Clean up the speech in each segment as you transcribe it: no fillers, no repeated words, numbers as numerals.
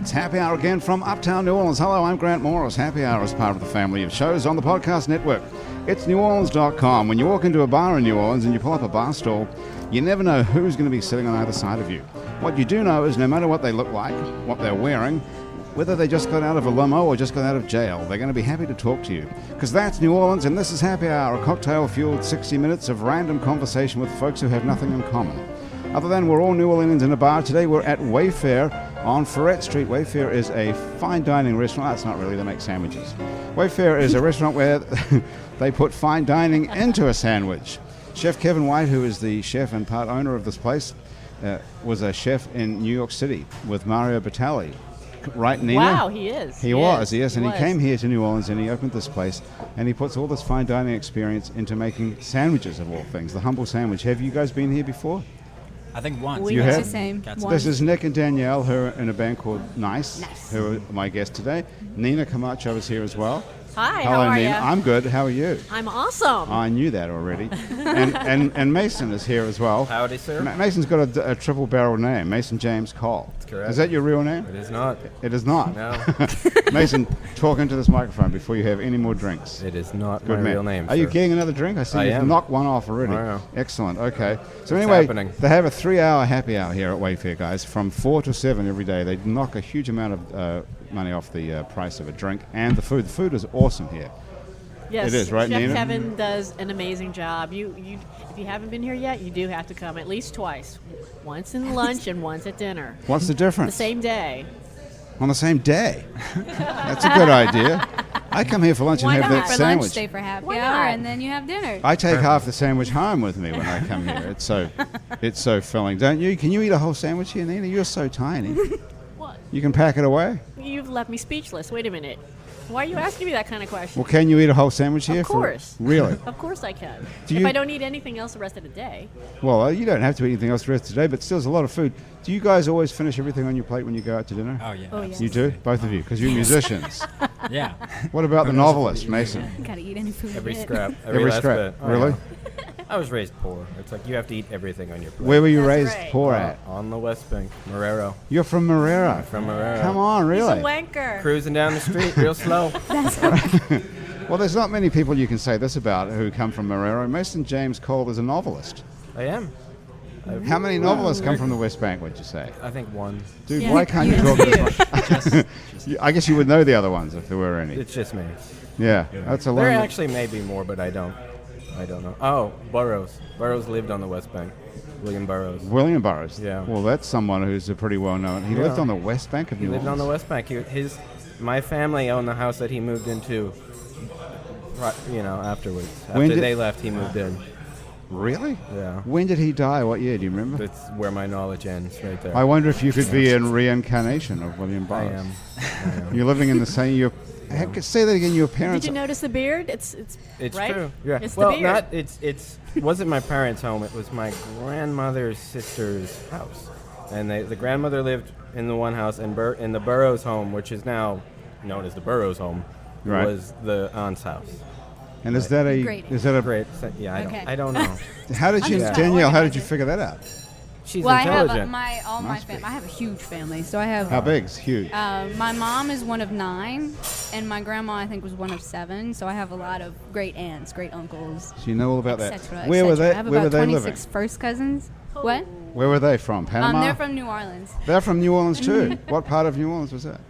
It's Happy Hour again from Uptown New Orleans. Hello, I'm Grant Morris. Happy Hour is part of the family of shows on the podcast network. It's neworleans.com. When you walk into a bar in New Orleans and you pull up a bar stool, you never know who's going to be sitting on either side of you. What you do know is no matter what they look like, what they're wearing, whether they just got out of a limo or just got out of jail, they're going to be happy to talk to you. Because that's New Orleans, and this is Happy Hour, a cocktail-fueled 60 minutes of random conversation with folks who have nothing in common. Other than we're all New Orleans in a bar, today we're at Wayfair on Ferret Street. Wayfair is a fine dining restaurant. That's not really, they make sandwiches. Wayfair is a restaurant where they put fine dining into a sandwich. Chef Kevin White, who is the chef and part owner of this place, was a chef in New York City with Mario Batali. Right, Nina? Wow, he is. He was, yes. And he came here to New Orleans and he opened this place and he puts all this fine dining experience into making sandwiches of all things. The humble sandwich. Have you guys been here before? I think once. You have? The same. This is Nick and Danielle, who are in a band called Nice, who are my guest today. Nina Camacho is here as well. Hi, Hello, how are Nina. you? I'm good. How are you? I'm awesome. I knew that already. and Mason is here as well. Howdy, sir. Mason's got a triple barrel name, Mason James Cole. That's correct. Is that your real name? It is not. It is not. No. Mason, talk into this microphone before you have any more drinks. It is not Good my man. real name, Are you sir. getting another drink? I see I you've am. knocked one off already. Wow. Excellent. Okay. So What's anyway, happening? they have a 3-hour happy hour here at Wayfair, guys, from 4 to 7 every day. They knock a huge amount of money off the price of a drink and the food. The food is awesome here. Yes, It is, right, Chef Nina? Kevin does an amazing job. You, if you haven't been here yet, you do have to come at least twice. Once in lunch and once at dinner. What's the The difference? same day. On the same day. That's a good idea. I come here for lunch Why and have not? that For lunch, sandwich. stay for happy Why hour, not? and then you have dinner. I take half the sandwich home with me when I come here. It's so filling, don't you? Can you eat a whole sandwich here, Nina? You're so tiny. What? You can pack it away. You've left me speechless. Wait a minute. Why are you asking me that kind of question? Well, can you eat a whole sandwich here? Of course. Really? Of course I can. Do If you- I don't eat anything else the rest of the day. Well, you don't have to eat anything else the rest of the day, but still, there's a lot of food. Do you guys always finish everything on your plate when you go out to dinner? Oh, yeah. Oh, yeah. You do? Both of you? Because you're musicians. Yeah. What about the novelist, Mason? You gotta eat any food. Every you get. scrap. Every last scrap. bit. Oh, Really? yeah. I was raised poor. It's like you have to eat everything on your plate. Where were you That's raised right. poor at? On the West Bank, Marrero. You're from Marrero. From Marrero. Come on, He's really? a wanker. Cruising down the street real slow. Well, there's not many people you can say this about who come from Marrero. Mason James Cole is a novelist. I am. How many novelists come from the West Bank, would you say? I think one. Dude, Yeah. why can't you talk this much? I guess you would know the other ones if there were any. It's just me. Yeah, that's a There long... actually may be more, but I don't know. Oh, Burroughs. Burroughs lived on the West Bank. William Burroughs. William Burroughs. Yeah. Well, that's someone who's a pretty well-known... He lived Yeah. on the West Bank of He New lived Orleans. on the West Bank. My family owned the house that he moved into. Afterwards. When After did- they left, he moved in. Really? Yeah. When did he die? What year? Do you remember? That's where my knowledge ends, right there. I wonder if you could be a reincarnation of William I Burroughs. am. You're living in the same... say that again. Your Did parents... you notice the beard? It's It's right? true. Yeah. It's the well, beard. not it's wasn't my parents' home. It was my grandmother's sister's house, and the grandmother lived in the one house, and in the Burroughs home, which is now known as the Burroughs home, Right. was the aunt's house. And is that a... Great. Is that a... Great. Yeah. Okay. I don't know. How did you... I'm just Danielle, how did organized. you figure that out? She's Well, I have intelligent. my Must be. family. I have a huge family, so I have. How big? It's huge. My mom is one of 9, and my grandma I think was one of 7. So I have a lot of great aunts, great uncles, So you know all about that. etc. Where were they? I have Where were about they 26 living? first cousins. What? Where were they from? Panama. They're from New Orleans. They're from New Orleans too. What part of New Orleans was that?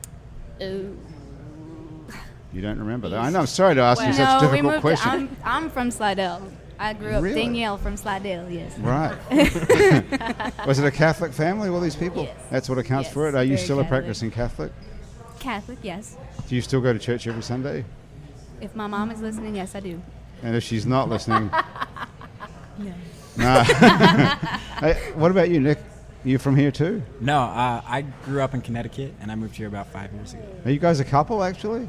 You don't remember that? I know. I'm sorry to ask you such No, we difficult moved. questions. I'm from Slidell. I grew up Really? Danielle from Slidell. Yes. Right. Was it a Catholic family? All these people. Yes. That's what accounts Yes, for it. Are you very still a Catholic. practicing Catholic? Catholic. Yes. Do you still go to church every Sunday? If my mom is listening, yes, I do. And if she's not listening, No. no. Hey, what about you, Nick? You from here too? No, I grew up in Connecticut, and I moved here about 5 years ago. Are you guys a couple actually?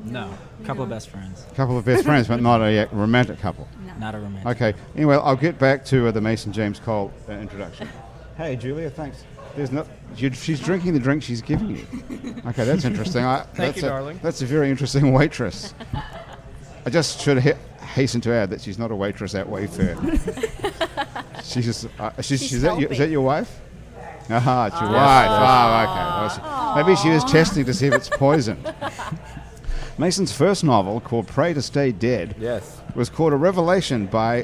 No, a couple of best friends. A couple of best friends, but not a romantic couple. Not a romantic. Okay. Anyway, I'll get back to the Mason James Cole introduction. Hey, Julia, thanks. There's no. She's drinking the drink she's giving you. Okay, that's interesting. Thank you, darling. That's a very interesting waitress. I just should hasten to add that she's not a waitress at Wayfair. she's just. Is that helping. your wife? Aha, it's your wife. Oh, okay. Maybe she was testing to see if it's poison. Mason's first novel, called Pray to Stay Dead, Yes. was called a revelation by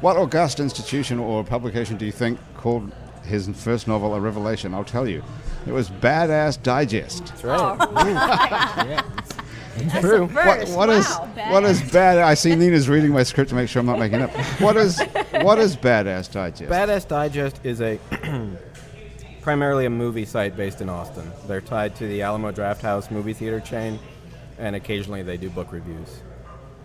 what august institution or publication do you think called his first novel a revelation? I'll tell you. It was Badass Digest. That's right. Yeah. True. What is bad? I see Nina's reading my script to make sure I'm not making it up. What is Badass Digest? Badass Digest is a primarily a movie site based in Austin. They're tied to the Alamo Drafthouse movie theater chain, and occasionally they do book reviews.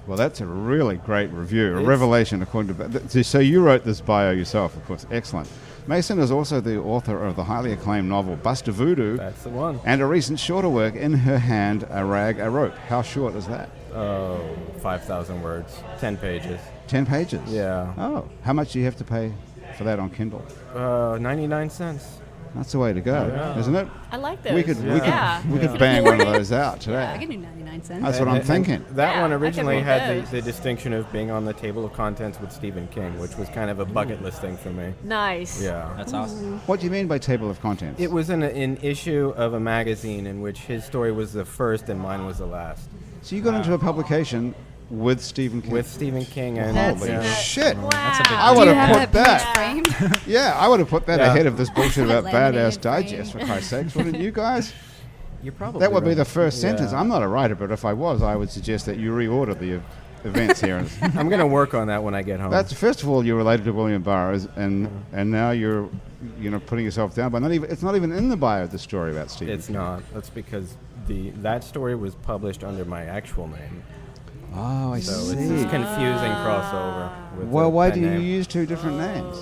Well, that's a really great review, a It's- revelation according to. So you wrote this bio yourself, of course. Excellent. Mason is also the author of the highly acclaimed novel Buster Voodoo, That's the one. and a recent shorter work, In Her Hand, a Rag, a Rope. How short is that? Oh, 5,000 words, 10 pages. 10 pages. Yeah. Oh, how much do you have to pay for that on Kindle? 99 cents. That's the way to go, Yeah. isn't it? I like those. We could yeah. we could bang one of those out today. I can do 99 cents. That's what I'm And thinking. That Yeah, one I could originally love had those. the distinction of being on the table of contents with Stephen King, which was kind of a bucket list thing for me. Nice. Yeah. That's awesome. What do you mean by table of contents? It was an issue of a magazine in which his story was the first and mine was the last. So you got into a publication with Stephen King. With Stephen King and Holy yeah. shit! Wow. That's a big I deal. would Do you have have put that that. page framed? Yeah, I would have put that Yeah. ahead of this bullshit about Laminated Badass Digest, for frame. Christ's sakes. Wouldn't you guys? You're probably That would be right. the first sentence. Yeah. I'm not a writer, but if I was, I would suggest that you reorder the events here. I'm going to work on that when I get home. That's first of all, you're related to William Burroughs, and now you're putting yourself down. But it's not even in the bio of the story about Stephen. It's not. That's because that story was published under my actual name. Oh, I So see. it's this confusing crossover. With Well, the why pen do you name. use two different names?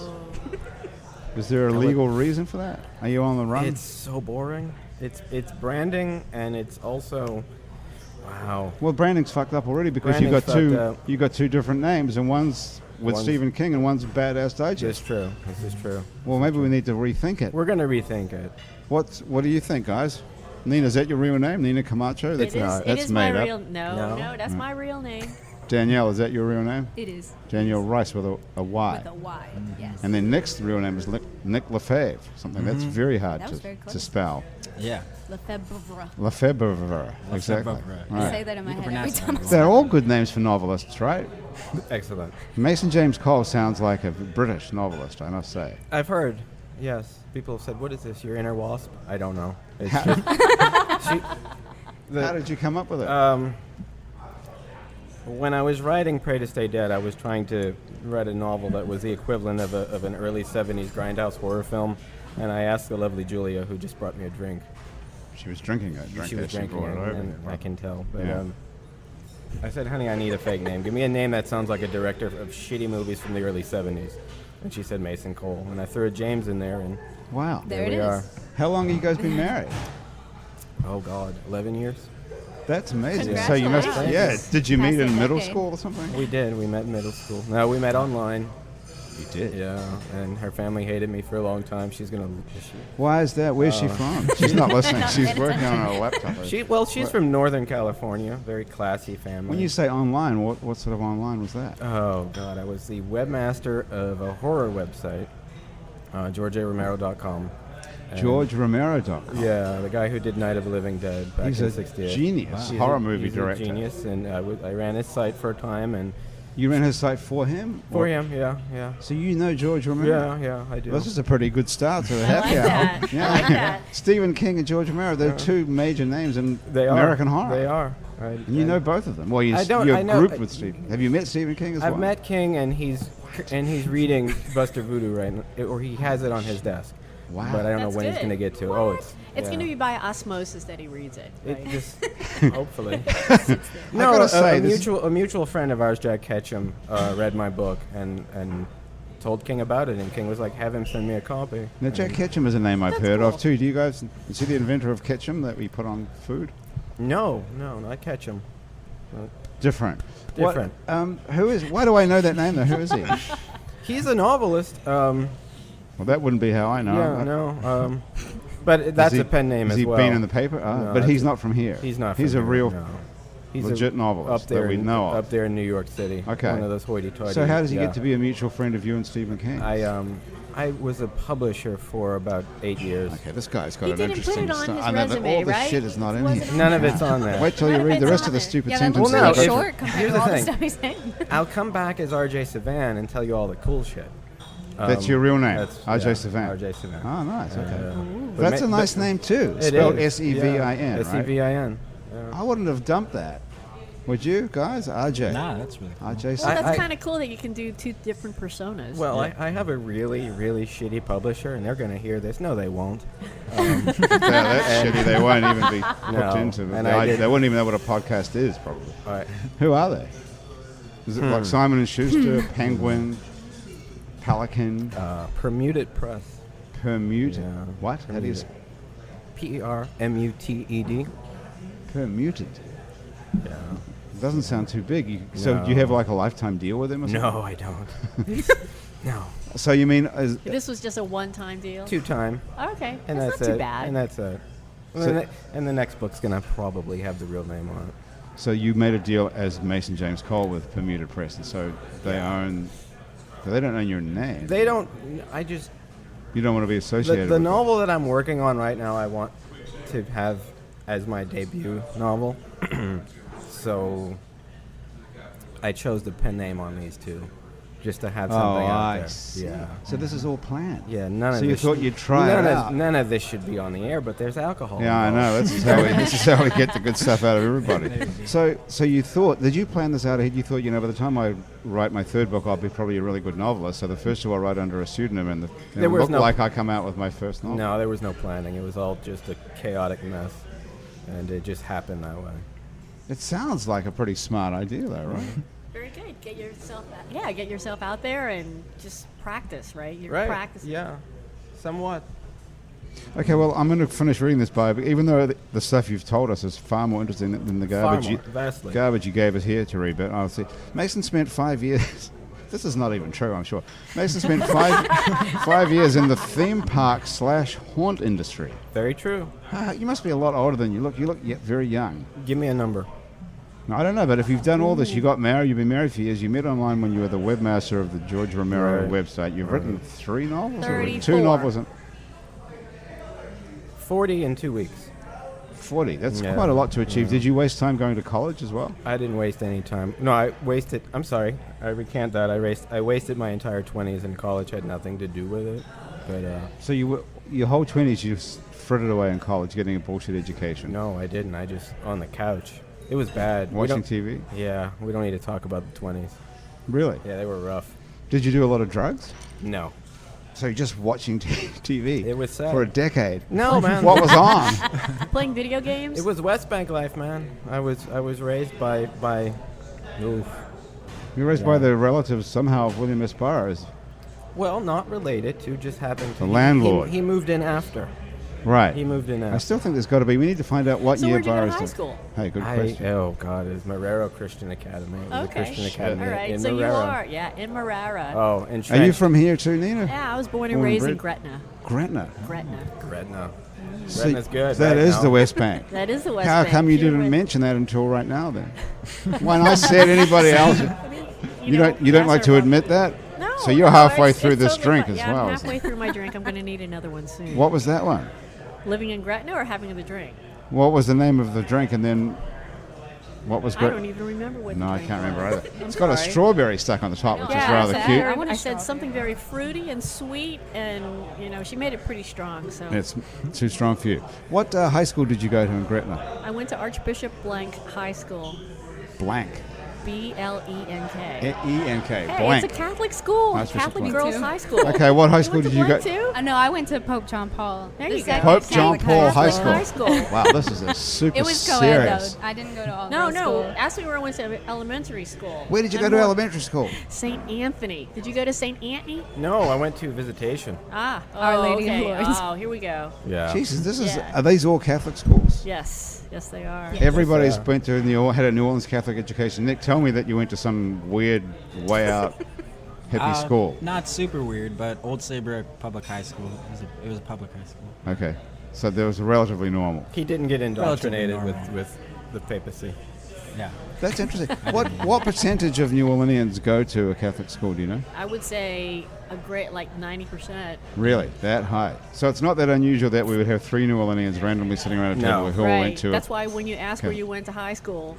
Is there a legal reason for that? Are you on the run? It's so boring. It's branding, and it's also, wow. Well, branding's fucked up already because Branding's fucked up. you got two different names, and one's with One's- Stephen King and one's Badass This is Digest. true. This is true. Well, maybe we need to rethink it. We're going to rethink it. What do you think, guys? Nina, is that your real name, Nina Camacho? It is, That's it is my made up. real. No, No? that's my real name. Danielle, is that your real name? It is. Danielle Rice with a Y. With a Y, yes. And then Nick's real name is Nick Lefebvre, something that's very hard That was very to close. spell. Yeah. Lefebvre. Lefebvre, exactly. Lefebvre. I Right. say that in my You can head every pronounce time. that. They're all good names for novelists, right? Excellent. Mason James Cole sounds like a British novelist, I must say. I've heard. Yes. People have said, "What is this? Your inner wasp?" I don't know. It's How- just, How did you come up with it? when I was writing Pray to Stay Dead, I was trying to write a novel that was the equivalent of an early 70s grindhouse horror film. And I asked the lovely Julia, who just brought me a drink. She was drinking it. She was drinking brought it, over and here. I can tell. But Yeah. I said, "Honey, I need a fake name. Give me a name that sounds like a director of shitty movies from the early 70s." And she said Mason Cole. And I threw a James in there, and Wow. There it we is. are. How long have you guys been married? Oh, God, 11 years? That's amazing. So you must, yeah. Congratulations. Did you meet Past in that middle decade. school or something? We did. We met in middle school. No, we met online. You did. Yeah, and her family hated me for a long time. She's gonna. Why is that? Where's she from? She's not listening. Not She's paying working on attention. her laptop. She's from Northern California. Very classy family. When you say online, what sort of online was that? Oh God, I was the webmaster of a horror website, GeorgeRomero.com. And- GeorgeRomero.com. Yeah, the guy who did Night of the Living Dead back He's in a '68. genius, He's horror a- movie he's director. A genius, and I ran his site for a time, and You ran his site for him? for Or- him, yeah. So you know George Romero? Yeah, I do. This is a pretty good start to the I happy like hour. that. Yeah. I like that. Stephen King and George Romero, they're two major names in They are. American horror. They are. And you know both of them. Well, I don't- you're I know- grouped with Stephen. Have you met Stephen King as well? I've met King, and he's reading Buster Voodoo right now, or he has it on his desk. Wow. But I don't know That's when he's good. going to get to it. What? Oh, It's yeah. going to be by osmosis that he reads it. It Right? just hopefully. I No, gotta say, a mutual friend of ours, Jack Ketchum, read my book and told King about it, and King was like, "Have him send me a copy." Now, Jack And- Ketchum is a name I've That's heard of cool. too. Do you guys? Is he the inventor of ketchum that we put on food? No, not Ketchum. Different. Different. Who is? Why do I know that name though? Who is he? He's a novelist. Well, that wouldn't be how I know. Yeah, him. no. But that's Has he- a pen name has as he well. been in the paper? No, but that's he's a- not from here. He's not. He's from a here, real. no. He's legit a, novelist up there that we in, know of. Up there in New York City. Okay. One of those hoity-toity. So how does he yeah. get to be a mutual friend of you and Steve McCain? I was a publisher for about 8 years. Okay, this guy's got He an didn't put interesting it on sto- his I know, but resume, all this right? shit is not It in wasn't here. on None of it's on there. Wait till you None of read the it's rest on of the there. stupid Yeah, that sentences. Well, no, looks I really got- short compared here's to the all the thing. stuff he's saying. I'll come back as R.J. Savan and tell you all the cool shit. That's your real name, That's- R.J. yeah, Savan. R.J. Savan. Oh, nice. Okay. But That's a ma- nice but- name too. It Spelled is. Sevin, Yeah. right? S-E-V-I-N. I wouldn't have dumped that. Would you, guys? RJ. Nah, that's really cool. RJ. Well, Savan. that's I- kind of cool that you can do two different personas. Well, I have a really, really shitty publisher, and they're going to hear this. No, they won't. Yeah, that's shitty. They won't even be hooked No, into it. and They, I did- they wouldn't even know what a podcast is, probably. All right. Who are they? Is it like Simon and Schuster, Penguin, Pelican, Permuted Press. Permuted? Yeah, What? How do you? Permuted. Permuted. Yeah. It doesn't sound too big. So No. do you have like a lifetime deal with them or something? No, I don't. No. So you mean This was just a one-time deal. 2-time. Oh, okay, And that's that's not it. too bad. And that's it. And, So- and the next book's going to probably have the real name on it. so you made a deal as Mason James Cole with Permuted Press, and so they own. So they don't own your name. They don't. I just. You don't want to be associated. The with novel that I'm working on right now, I want to have as my debut novel. So I chose the pen name on these two, just to have Them. something Oh, out I there. see. Yeah. So this is all planned. Yeah, none of So you this. thought you'd try none it of, out. None of this should be on the air, but there's alcohol. Yeah, I know. involved. This is how we get the good stuff out of everybody. So you thought? Did you plan this out ahead? You thought, by the time I write my third book, I'll be probably a really good novelist. So the first two I'll write under a pseudonym, and There it'll was look no- like I come out with my first novel. No, there was no planning. It was all just a chaotic mess, and it just happened that way. It sounds like a pretty smart idea, though, right? Very good. Get yourself out there and just practice, right? You're Right. practicing. Yeah. Somewhat. Okay, well, I'm going to finish reading this bio, even though the stuff you've told us is far more interesting than the garbage, Far more, vastly. garbage you gave us here to read. But I'll see. Mason spent 5 years. This is not even true, I'm sure. Mason spent 5 years in the theme park / haunt industry. Very true. You must be a lot older than you look. You look yet very young. Give me a number. No, I don't know, but if you've done all this, you got married, you've been married for years, you met online when you were the webmaster of the George Romero Right. website. You've written 3 novels? Or 2 34. novels? And 40 in 2 weeks. 40. That's Yeah. quite a lot to achieve. Did you waste time going to college as well? I didn't waste any time. No, I wasted. I'm sorry. I recant that. I wasted my entire 20s in college. Had nothing to do with it. But So your whole 20s you just frittered away in college getting a bullshit education. no, I didn't. I just on the couch. It was bad. We Watching don't- TV? Yeah, we don't need to talk about the 20s. Really? Yeah, they were rough. Did you do a lot of drugs? No, So you're just watching TV it was sad. for a decade. No, man. What was on? Playing video games. It was West Bank life, man. I was raised by. Oof. You were raised by the relatives somehow of William S. Burroughs. Well, not related to. Just happened to. The landlord. He moved in after. Right. He moved in I after. still think there's got to be. We need to find out what So year where'd you go to Burroughs high did. school? Hey, good question. Oh God, it was Marrero Christian Academy. It was a Okay. Christian Academy All right. in So you Marrero. are, in Marrara. Oh, and Are you from here too, Nina? Yeah, I was born and Born and raised in bred? Gretna. Gretna. Gretna. Gretna? So Gretna's good. That right is now. the West Bank. That is the West How Bank. come you You're didn't with- mention that until right now then? When I said anybody else, you know, don't like that's to our- admit that? No. So you're no, halfway it's through this totally drink fine. as Yeah, well. I'm halfway through my drink. I'm going to need another one soon. What was that one? Living in Gretna or having the drink? What was the name of the drink, and then what was I don't Gretna? even remember what. No, the I drink can't remember was. either. I'm It's got a sorry. strawberry stuck on the top, which is Yeah, rather I cute. said, I want a I said strawberry. something very fruity and sweet, and she made it pretty strong. So It's too strong for you. What high school did you go to in Gretna? I went to Archbishop Blank High School, Blank. BLENK. E-N-K. Hey, Blank. it's a Catholic school, Archbishop Catholic Blank. girls' Me too. high school. Okay, what high school You did went you to go? one too? Oh no, I went to Pope John Paul. There The you go. second Pope John Catholic Paul High High School. school. Wow, this is a super It was co-ed serious. though. I didn't go to all No, girls school. actually, we went to elementary school. Where did you go And to more- elementary school? St. Anthony. Did you go to St. Anthony? No, I went to visitation. Ah, Our oh, Lady of okay. Lourdes. Oh, here we go. Yeah. Jesus, this is. Yeah. Are these all Catholic schools? Yes, they are. Yeah. Everybody's Yeah. went to had a New Orleans Catholic education. Nick, tell me that you went to some weird, way out hippie school. Not super weird, but Old Saybrook Public High School. It was a public high school. Okay, so there was relatively normal. He didn't get indoctrinated Relatively normal. with the papacy. Yeah. That's interesting. What percentage of New Orleanians go to a Catholic school? Do you know? I would say a great, like 90%. Really, that high? So it's not that unusual that we would have 3 New Orleanians randomly sitting around a table No. who all Right. went to. That's why when you ask where Okay. you went to high school,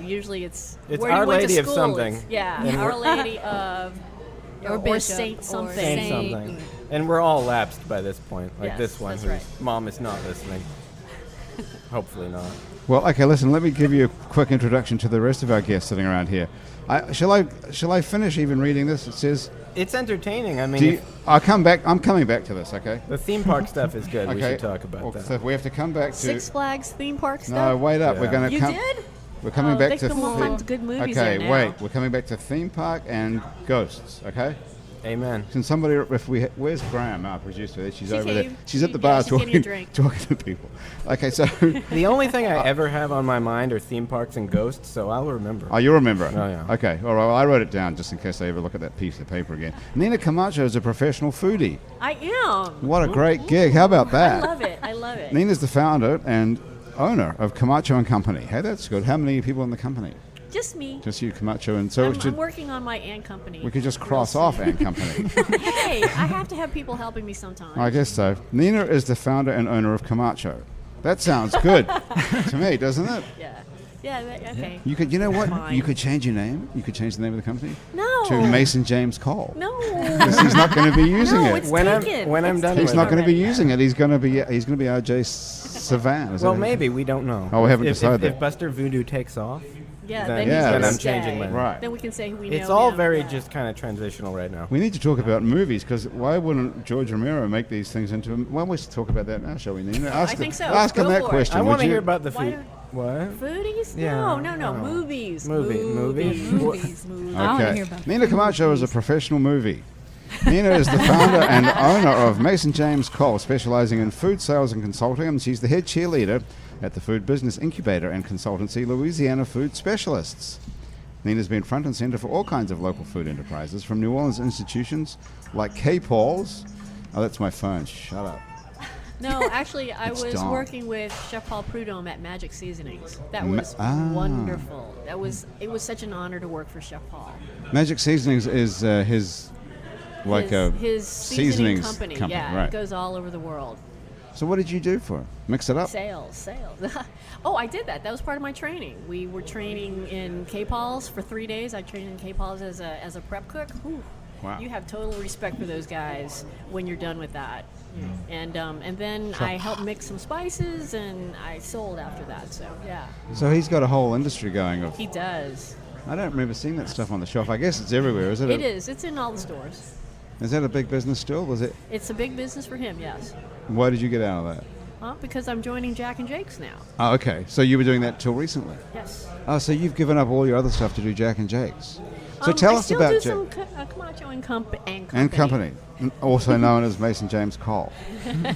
usually it's It's where Our you went Lady to of school. something. Yeah, And Our we're- Lady of Or or Bishop, Saint or something. Saying Saint- something. And we're all lapsed by this point. Like Yes, this one that's whose right. mom is not listening. Hopefully not. Well, okay. Listen, let me give you a quick introduction to the rest of our guests sitting around here. Shall I finish even reading this? It says. It's entertaining. I mean, Do you, I'm coming back to this. Okay. the theme park stuff is good. We Okay. should talk about Well, that. so we have to come back to. Six Flags theme park No, stuff. wait up. Yeah. We're going to You come. did? We're coming Oh, back they to. come on find good movies Okay, there now. wait. We're coming back to theme park and ghosts. Okay. Amen. Can somebody, where's Graham, our producer? She's She over there. came. She's at the Yeah, bar she's getting a talking, drink. talking to people. Okay, so, The only thing I ever have on my mind are theme parks and ghosts, so I'll remember. oh, you remember it? Oh, yeah. Okay, all right. Well, I wrote it down just in case I ever look at that piece of paper again. Nina Camacho is a professional foodie. I am. What a great gig! How about that? I love it. I love it. Nina's the founder and owner of Camacho and Company. Hey, that's good. How many people in the company? Just me. Just you, Camacho, and so I'm working on my and company. we could just real cross soon. off and Company. Hey, I have to have people helping me sometimes. I guess so. Nina is the founder and owner of Camacho. That sounds good to me, doesn't it? Yeah. Yeah. Okay. You could, you know what? Fine. You could change your name. You could change the name of the company No. to Mason James Cole. No. Because he's not going to be using No, it. it's When I'm- taken. when I'm It's done He's with not going to be already. using it. He's going to be RJ Savan. Is Well, that it? maybe. We don't know. Oh, we haven't if, decided If that. Buster Voodoo takes off, Yeah. then, Then, Yeah, he's then gonna I'm stay. changing my name. Right. Then we can say who we know. It's all him. very Yeah. just kind of transitional right now. We need to talk about movies because why wouldn't George Romero make these things into? Well, we should talk about that now, shall we, Nina? Ask think so. Ask him Go that for it. question. I would want to you? hear about the Why food. What? Foodies? Yeah, No. oh. Movies. Movies. Movies. I want to hear about Nina Camacho is a professional movie. Nina is the founder and owner of Mason James Cole, specializing in food sales and consulting, and she's the head cheerleader at the Food Business Incubator and Consultancy Louisiana Food Specialists. Nina's been front and center for all kinds of local food enterprises, from New Orleans institutions like K. Paul's. Oh, that's my phone. Shut up. No, actually, I It's was Dawn. working with Chef Paul Prudhomme at Magic Seasonings. That Ma- was ah. wonderful. It was such an honor to work for Chef Paul. Magic Seasonings is his, like his seasoning seasonings company. Yeah, right? it goes all over the world. So what did you do for him? Mix it up? Sales. Oh, I did that. That was part of my training. We were training in K-Paul's for 3 days. I trained in K-Paul's as a prep cook. Whew. Wow. You have total respect for those guys when you're done with that. And then I helped mix some spices, and I sold after that. So yeah, So he's got a whole industry going of. he does. I don't remember seeing that stuff on the shelf. I guess it's everywhere, is it? It is. It's in all the stores. Is that a big business still? Was it? It's a big business for him. Yes. Why did you get out of that? Because I'm joining Jack and Jake's now. Oh, okay. So you were doing that till recently. Yes. Oh, so you've given up all your other stuff to do Jack and Jake's. So tell I us still about do Jack some Camacho and Company. and Company, also known as Mason James Cole.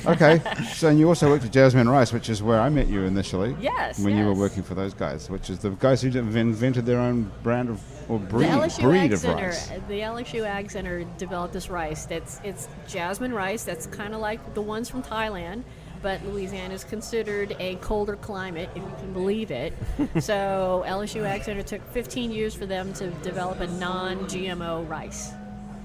Okay. So and you also worked at Jasmine Rice, which is where I met you initially. Yes, When you were yes. working for those guys, which is the guys who invented their own brand of or The breed, LSU breed Ag of Center, rice. the LSU Ag Center developed this rice. It's jasmine rice. That's kind of like the ones from Thailand, but Louisiana is considered a colder climate, if you can believe it. So LSU Ag Center took 15 years for them to develop a non-GMO rice.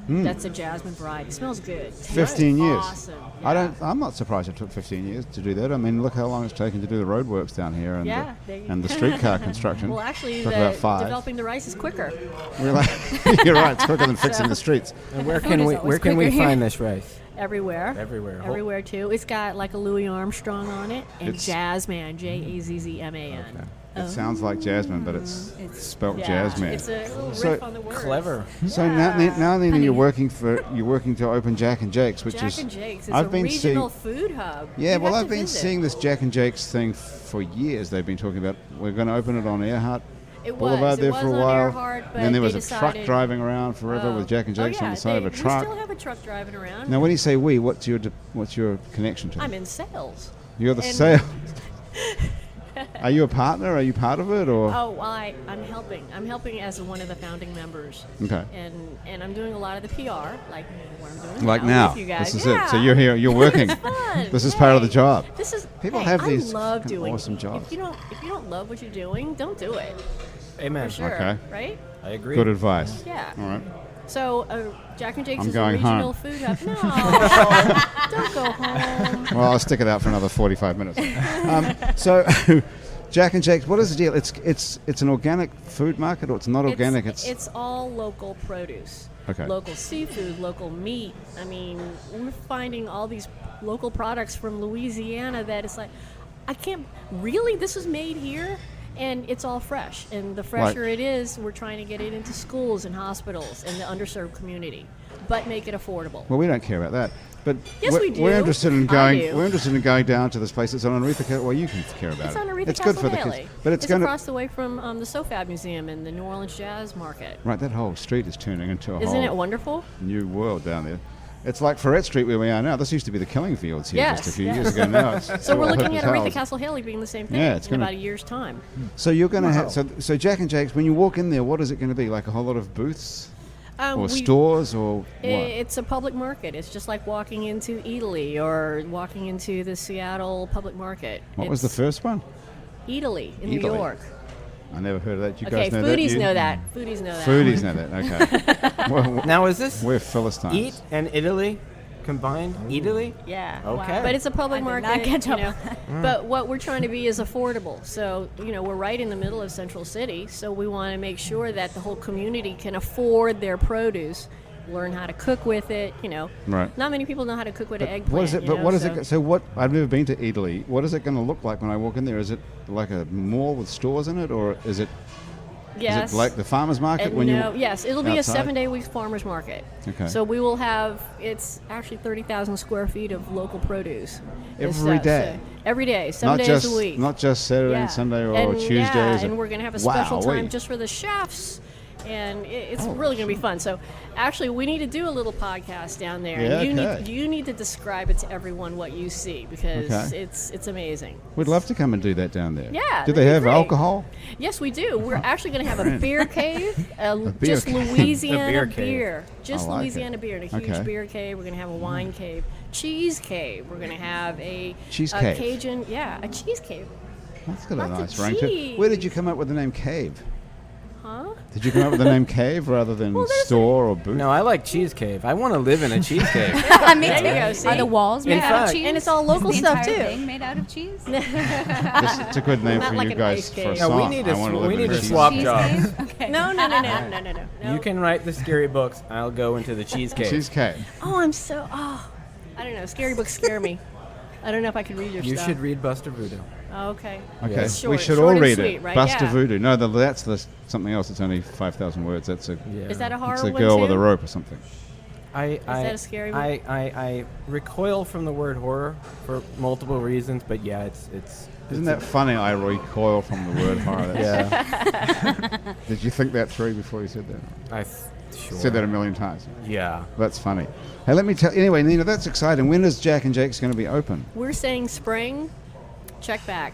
That's a jasmine variety. It smells good. Tastes 15 years. Awesome. Yeah. I'm not surprised it took 15 years to do that. I mean, look how long it's taken to do the roadworks down here and Yeah, there you the streetcar construction. Well, actually, Took about 5. developing the rice is quicker. You're right. It's quicker than fixing the streets. And where Food can is we always where can we quicker here. find this rice? Everywhere. Everywhere. Everywhere, too. It's got like a Louis Armstrong on it and It's- Jazzman, Jazzman. It sounds like Jasmine, but it's spelt Yeah, Jasmine. it's a little So- riff on the word. Clever. So now, Nina, Honey. you're working to open Jack and Jake's, which Jack is and Jake's is I've a been regional seeing. food hub. Yeah, You well, have I've to been visit. seeing this Jack and Jake's thing for years. They've been talking about we're going to open it on Earhart It Boulevard was. there It was for a on while. Earhart, but then there they was a truck decided- driving around forever with Jack and Jake's oh, yeah, on the side of a We truck. still have a truck driving around. Now, when you say we, what's your connection to? I'm in sales. You're the and- sale. Are you a partner? Are you part of it, or? Oh, well, I'm helping. I'm helping as one of the founding members. Okay. And I'm doing a lot of the PR, like what I'm doing Like now, with you guys. this is it. So you're here. You're working. It's fun. This is part of the job. This is People hey, have these I love fucking doing awesome jobs. If you don't love what you're doing, don't do it. Amen. For sure. Okay. Right? I agree. Good advice. Yeah. All right. So Jack and Jake's I'm is a going regional home. food hub. No, don't go home. Well, I'll stick it out for another 45 minutes. So, Jack and Jake's, what is the deal? It's an organic food market, or it's not organic? It's all local produce. Okay. Local seafood, local meat. I mean, we're finding all these local products from Louisiana that it's like, I can't really. This was made here. And it's all fresh. And the fresher it is, we're trying to get it into schools and hospitals and the underserved community, but make it affordable. Well, we don't care about that. But Yes, we do. We're interested in I going. do. We're interested in going down to this place. It's on Aretha. Well, you can care about It's it. on Aretha It's Castle good for the Haley. kids, but it's It's going across the way from the SoFab Museum and the New Orleans Jazz Market. Right, that whole street is turning into a Isn't whole it wonderful? new world down there. It's like Ferret Street where we are now. This used to be the killing fields here just a Yes, few yes. years ago. Now it's So we're all looking at hotels. Aretha Castle Haley being the same thing Yeah, it's in gonna- about a year's time. So you're going to have so Jack and Jake's. When you walk in there, what is it going to be? Like a whole lot of booths or stores or what? It's a public market. It's just like walking into Italy or walking into the Seattle public market. What was the first one? Italy in New Italy. York. I never heard of that. You Okay, guys know that? foodies You- know that. Foodies know that. Foodies know that. Okay. well, Now, is this we're Philistines. Eat and Italy combined? Italy? Yeah. Okay. But it's a public I did market. not catch up you know. on that. But what we're trying to be is affordable. So, we're right in the middle of Central City. So we want to make sure that the whole community can afford their produce, learn how to cook with it, Right. Not many people know how to cook with an eggplant. What is it? you But know, what is so- it? So what? I've never been to Italy. What is it going to look like when I walk in there? Is it like a mall with stores in it, or is it? Yes. Is it like the farmers market when you? Yes, it'll be outside? a 7-day-week farmers market. Okay. So we will have, it's actually 30,000 square feet of local produce. and Every stuff. day? So every day, 7 Not days just a week. not just Saturday Yeah. and Sunday or and, Tuesdays. Yeah, and we're going to have a special Wow-wee. time just for the chefs. And it's Oh. really going to be fun. So actually, we need to do a little podcast down there. Yeah, and okay. you need to describe it to everyone what you see because Okay. it's amazing. We'd love to come and do that down there. Yeah, Do that'd they be have great. alcohol? Yes, we do. We're actually going to have a Right. beer cave, beer just cave. Louisiana A beer cave. beer. Just I like Louisiana it. beer and a huge Okay. beer cave. We're going to have a wine cave, cheese cave. We're going to have a Cheese a cave. Cajun, a cheese cave. That's got a Lots of nice ring to it. Where did you cheese. come up with the name Cave? Huh? Did you come up with the name Cave rather than Well, there's a- store or booth? No, I like cheese cave. I want to live in a cheese cave. Me There too. you go, see? Are the walls made In out of fact- cheese? And it's all local Is the stuff, entire too. thing made out of cheese? It's a good name Not for like you an guys ice for a cave. No, song. we need to I wanna live we in need a to cheese swap cave. Cheese jobs. cave? Okay. No. You can write the scary books. I'll go into the cheese cave. Cheese cave. Oh, I don't know. Scary books scare me. I don't know if I can read your You stuff. should read Buster Voodoo. Oh, okay. Okay, It's short, we should short all and read sweet, it. right? Buster Yeah. Voodoo. No, that's something else. It's only 5,000 words. That's a. Yeah. Is that a horror It's a one girl too? with a rope or something. I that a scary one? I recoil from the word horror for multiple reasons, but yeah, it's Isn't that funny? I recoil from the word horror. That's- yeah. Did you think that through before you said that? Sure. Said that a million times. Yeah. That's funny. Hey, let me tell. Anyway, Nina, that's exciting. When is Jack and Jake's going to be open? We're saying spring. Check back.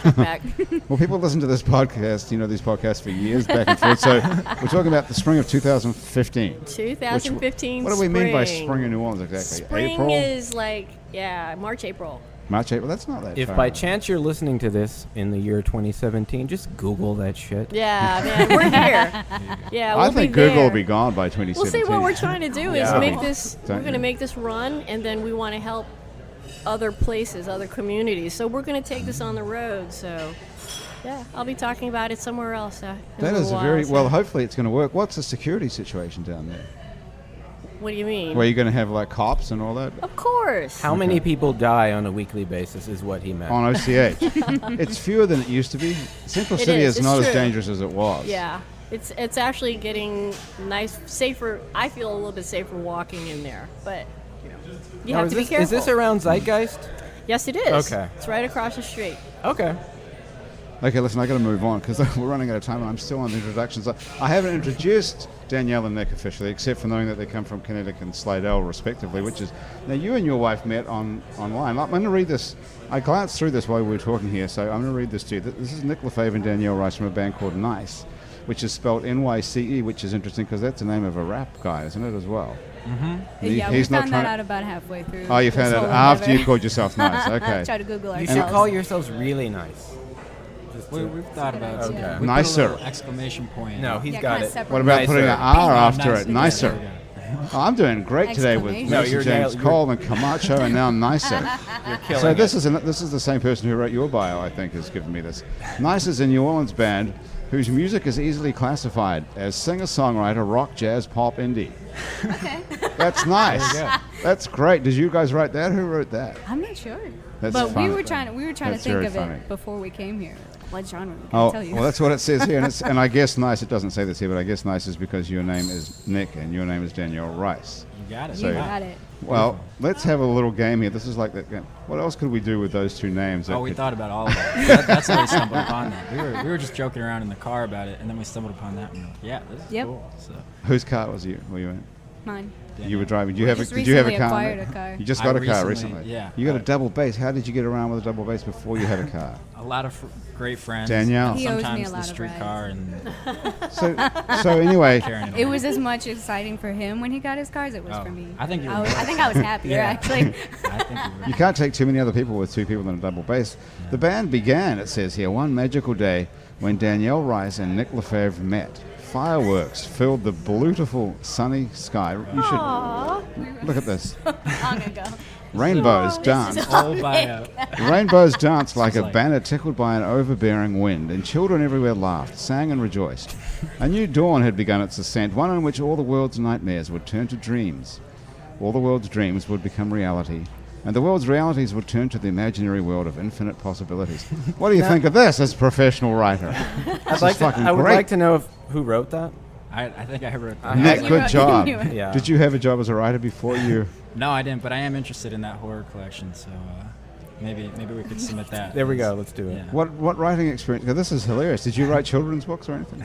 Check back. Well, people listen to this podcast, these podcasts for years back and forth. So we're talking about the spring of 2015. 2015. What do we mean by spring in New Orleans exactly? Spring April? is like March, April. March, April? That's not that If far. by chance you're listening to this in the year 2017, just Google that shit. Yeah, man, we're here. Yeah, we'll I think be Google there. will be gone by 2017. We'll see what we're trying to do is Yeah. make this. Don't We're going to you? make this run, and then we want to help other places, other communities. So we're going to take this on the road. So, yeah, I'll be talking about it somewhere else. In That a is a while, very so- well. Hopefully, it's going to work. What's the security situation down there? What do you mean? Where you're going to have like cops and all that Of course. How many people die on a weekly basis is what he meant. on OCH? It's fewer than it used to be. Central It City is, is it's not as true. dangerous as it was. Yeah, it's actually getting safer. I feel a little bit safer walking in there, but you Now, have is to be this, careful. is this around Zeitgeist? Yes, it is. Okay. It's right across the street. Okay. Okay, listen, I got to move on because we're running out of time and I'm still on the introductions. I haven't introduced Danielle and Nick officially, except for knowing that they come from Connecticut and Slidell, respectively, which is... Now, you and your wife met online. I'm going to read this. I glanced through this while we were talking here, so I'm going to read this to you. This is Nick Lefebvre and Danielle Rice from a band called Nice, which is spelled N-Y-C-E, which is interesting because that's the name of a rap guy, isn't it, as well? Mm-hmm. Yeah, we found that out about halfway through. Oh, you found this out whole after endeavor. you called yourself Nice. Okay. Try to Google You ourselves. should call yourselves really nice. We've thought about it. Okay. We Nicer. Put a little exclamation point. No, he's Yeah, got kinda it. separate. What about putting an Nicer. R Oh, after it? Nicer. There we go. Oh, I'm doing great today with Exclamation. No, Lucy you're James nail- Cole and Camacho, and now Nicer. You're killing So it. this is the same person who wrote your bio, I think, has given me this. Nice is a New Orleans band whose music is easily classified as singer-songwriter, rock, jazz, pop, indie. Okay. That's nice. There you go. That's great. Did you guys write that? Who wrote that? I'm not sure. That's but funny. we were trying to That's think very of funny. it before we came here. What genre? We Oh, tell you. well, that's what it says here, and I guess Nice. It doesn't say this here, but I guess Nice is because your name is Nick and your name is Danielle Rice. You got it. So- You got it. Well, let's have a little game here. This is like that game. What else could we do with those two names? that Oh, we could- thought about all of that. That's how we stumbled upon that. We were just joking around in the car about it, and then we stumbled upon that. And we're like, yeah, this is Yep. cool. So Whose car were you in? Mine. You were driving. Did you Just did you have a recently car? acquired a car. You just I got a car recently- recently. yeah. You got a double bass. How did you get around with a double bass before you had a car? a lot of great friends. Danielle. He owes me Sometimes a the lot of streetcar and So anyway, carrying it. It around. was as much exciting for him when he got his car as it was Oh, for me. I think you were I think I was happier Yeah. actually. I think we were. you can't take too many other people with two people in a double bass. The band began, it says here, one magical day when Danielle Rice and Nick Lefebvre met. Fireworks filled the beautiful sunny sky. You should look at this. Long ago. Rainbows This is danced. Whole bio. Rainbows danced like a like- banner tickled by an overbearing wind, and children everywhere laughed, sang, and rejoiced. A new dawn had begun its ascent, one in which all the world's nightmares would turn to dreams. All the world's dreams would become reality, and the world's realities would turn to the imaginary world of infinite possibilities. What do you think of this as a professional writer? This is fucking I would great. like to know who wrote that. I think I wrote I that. Nick, You good wrote- job. you wrote- Yeah. Did you have a job as a writer before you? No, I didn't, but I am interested in that horror collection, so maybe we could submit that. There we go. Let's do it. Yeah. What writing experience? 'Cause this is hilarious. Did you write children's books or anything?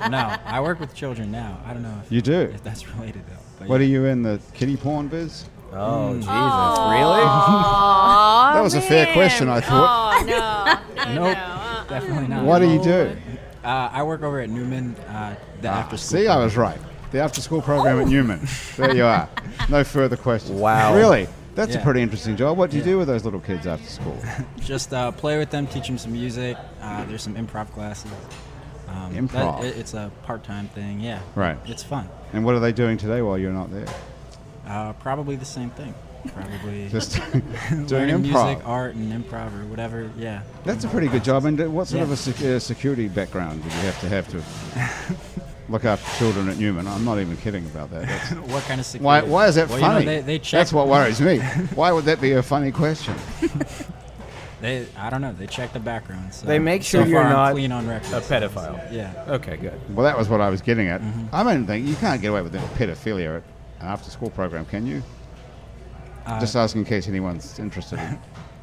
No, I work with children now. I don't know You do. if that's related though. But What are yeah. you in, the kiddie porn biz? Oh, Jesus. Aw, That was a fair man. question, I thought. Oh, no. Nope, no. definitely not. What do you do? I work over at Newman, the after school. See, I was right. The after-school program at Newman. There you are. No further questions. Wow. Really? That's a Yeah. pretty interesting job. What do you do with those little kids after school? Just play with them, teach them some music. There's some improv classes. Improv. It's a part-time thing. Yeah. Right. It's fun. And what are they doing today while you're not there? Probably the same thing. Probably Just doing learning improv. music, art, and improv or whatever. Yeah. That's a pretty good job. And what sort Yeah. of a security background did you have to look after children at Newman? I'm not even kidding about that. That's, What kind of security? why is that Well, funny? You know, they check. That's what worries me. Why would that be a funny question? I don't know. They check the background. So They make sure so you're far I'm not clean on record. a pedophile. Yeah. Okay, good. Well, that was what I was getting at. I don't think you can't get away with pedophilia at an after-school program, can you? Just asking in case anyone's interested in.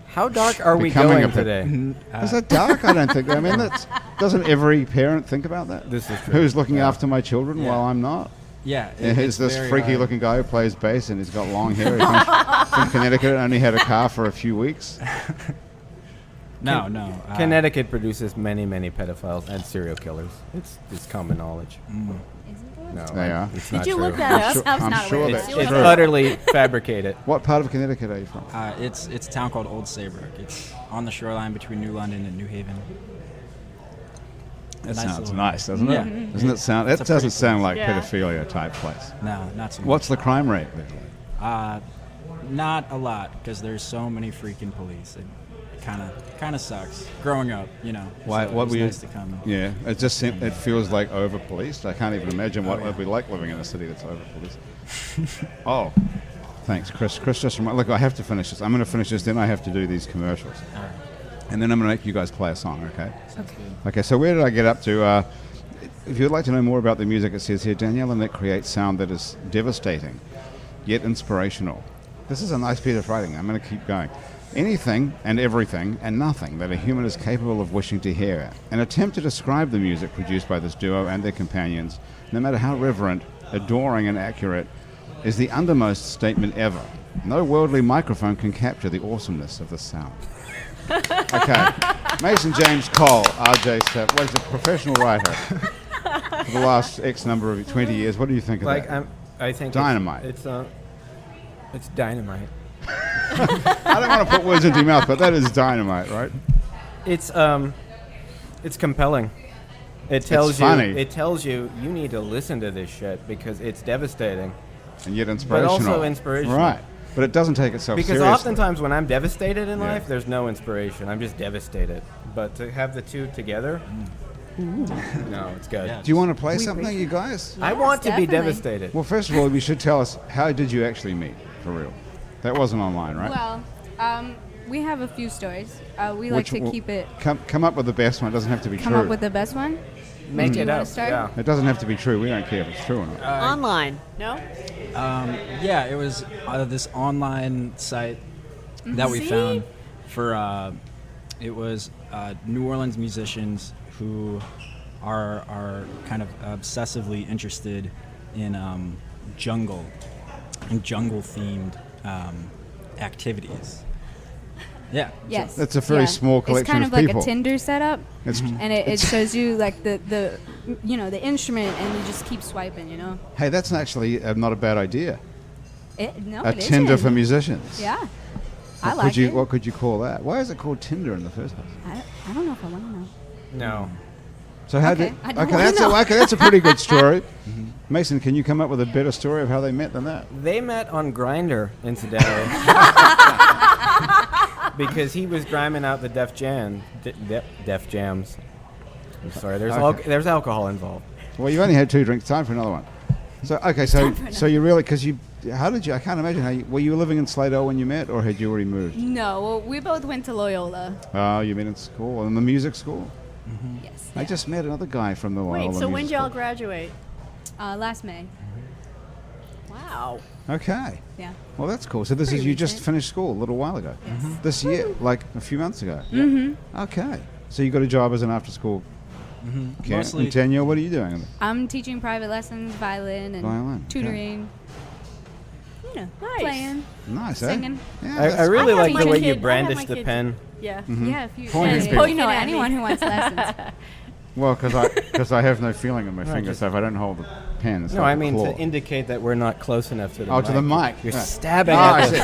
How dark are we Becoming going a ped- today? Is that dark? I don't think. I mean, doesn't every parent think about that? This is true. Who's looking Yeah. after my children Yeah. while I'm not? Yeah. Here's it's this very freaky-looking guy who plays bass and he's got long hair. He comes from Connecticut and only had a car for a few weeks. No. Connecticut produces many, many pedophiles and serial killers. It's common knowledge. No, They are. It's Did not you true. look that up? Sure- I was I'm not sure aware. that's It's true. utterly fabricated. What part of Connecticut are you from? It's a town called Old Saybrook. It's on the shoreline between New London and New Haven. That Nice sounds little- nice, doesn't it? Yeah. Doesn't it sound? It's That a pretty doesn't sound like Yeah. pedophilia type place. No, not so much. What's the crime rate there? Not a lot because there's so many freaking police. It kind of sucks. Growing up, you know. Why? so What it's were you? nice to come. Yeah, it feels like over policed. I can't even imagine what it would be like living in a city that's over policed. Oh, thanks, Chris. Chris, just look. I have to finish this. I'm going to finish this. Then I have to do these commercials, All right. and then I'm going to make you guys play a song. Okay. Sounds good. Okay. So where did I get up to? If you'd like to know more about the music, it says here Danielle and Nick create sound that is devastating, yet inspirational. This is a nice bit of writing. I'm going to keep going. Anything and everything and nothing that a human is capable of wishing to hear. An attempt to describe the music produced by this duo and their companions, no matter how reverent, adoring, and accurate, is the undermost statement ever. No worldly microphone can capture the awesomeness of the sound. Okay. Mason James Cole, RJ Stapp, was a professional writer for the last X number of 20 years. What do you think of that? I think Dynamite. It's dynamite. I don't want to put words into your mouth, but that is dynamite, right? It's compelling. It tells you. funny. It tells you need to listen to this shit because it's devastating. And yet inspirational. But also inspirational. Right. But it doesn't take itself Because seriously. oftentimes when I'm devastated in Yeah. life, there's no inspiration. I'm just devastated. But to have the two together, no, it's good. Yeah. Do you want to play something, you guys? I want to be definitely. devastated. Well, first of all, you should tell us, how did you actually meet, for real? That wasn't online, right? Well, we have a few stories. We like to keep it. Come up with the best one. It doesn't have to be Come true. up with the best one. Make Do you it wanna up. start? Yeah. It doesn't have to be true. We don't care if it's true or not. Online. No? Yeah, it was this online site that we See? found for it was New Orleans musicians who are kind of obsessively interested in jungle and jungle themed activities. Yeah. Yes. That's a very small collection It's kind of of like people. a Tinder setup, It's, and it shows you like the the instrument, and you just keep swiping. hey, that's actually not a bad idea. No, A it Tinder isn't. for musicians. Yeah, I What like could you, it. What could you call that? Why is it called Tinder in the first place? I don't know if I want to know. No. So how Okay, did? I don't Okay, wanna that's a pretty good story. Mason, can you come up with a better story of how they met than that? They met on Grindr, incidentally. Because he was grinding out the Def Jams. I'm sorry, there's alcohol involved. Well, you only had 2 drinks. Time for another one. So okay, so you really how did you? I can't imagine how you were you living in Slado when you met, or had you already moved? No, well, we both went to Loyola. Oh, you met in school, in the music school. Yes. I just met another guy from the Loyola Wait, so when Music did y'all School. graduate? Last May. Wow. Okay. Yeah. Well, that's cool. So this is Pretty you just recent. finished school a little while ago. Yes. This year, like a few months ago. Mm-hmm. Okay. So you got a job as an after-school camp. Mostly- And Tanya, what are you doing? I'm teaching private lessons, violin, and Violin, okay. tutoring. Nice. Playing, Nice, eh? singing. Yeah, I that's- really I have like my the way kid- you I have brandish my the kid- pen. Yeah. Yeah, if you, Pointing and at people. you know, Poking at anyone me. who wants lessons. well, because I have no feeling in my No, finger, just- so if I don't hold the pen, it's No, like I a mean claw. to indicate that we're not close enough to the Oh, mic. to the mic. You're Right. stabbing Oh, at I the see.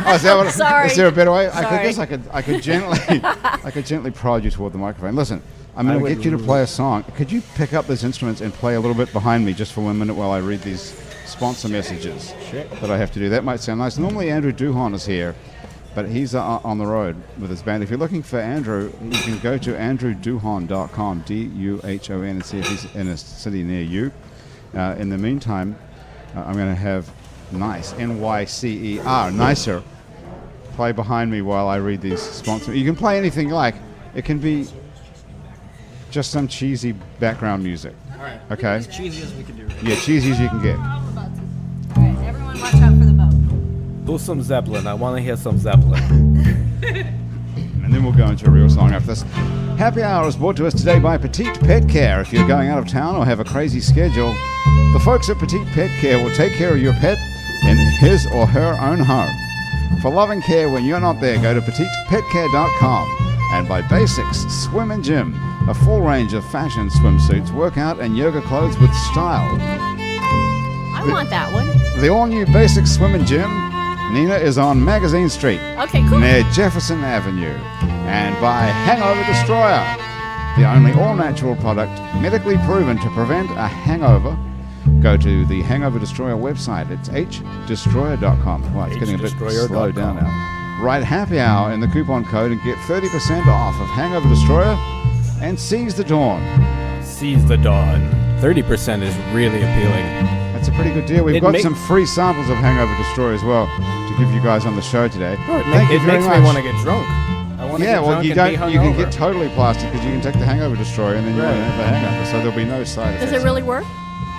Oh, is that what? Sorry. Is there a better way? Sorry. I could gently prod you toward the microphone. Listen, I'm I going to would get you to play a song. Could you pick up those instruments and play a little bit behind me just for 1 minute while I read these sponsor messages that I have to do? That might sound nice. Normally Andrew Duhon is here, but he's on the road with his band. If you're looking for Andrew, you can go to andrewduhon.com, D-U-H-O-N, and see if he's in a city near you. In the meantime, I'm going to have Nice, N-Y-C-E-R, Nicer, play behind me while I read these sponsors. You can play anything you like. It can be just some cheesy background music. All right. Okay? As cheesy as we can do. Yeah, cheesy as you can get. All right, everyone, watch out for the boat. Do some Zeppelin. I want to hear some Zeppelin. And then we'll go into a real song after this. Happy Hour is brought to us today by Petite Pet Care. If you're going out of town or have a crazy schedule, the folks at Petite Pet Care will take care of your pet in his or her own home. For loving care when you're not there, go to petitepetcare.com. And by Basics Swim and Gym, a full range of fashion swimsuits, workout and yoga clothes with style. I want that one. The all-new Basics Swim and Gym, Nina, is on Magazine Street, Okay, cool. near Jefferson Avenue. And by Hangover Destroyer, the only all-natural product medically proven to prevent a hangover. Go to the Hangover Destroyer website. It's hdestroyer.com. Wow, it's getting a bit hdestroyer.com. slow down now. Write Happy Hour in the coupon code and get 30% off of Hangover Destroyer and Seize the Dawn. Seize the dawn. 30% is really appealing. That's a pretty good deal. We've It got make- some free samples of Hangover Destroyer as well to give you guys on the show today. Oh, Thank you it very makes much. me want to get drunk. I want to Yeah, get well, drunk you and be don't. You can hungover. get totally plastered because you can take the Hangover Destroyer and then you won't Right. have the hangover. So there'll be no side effects. Does it really work?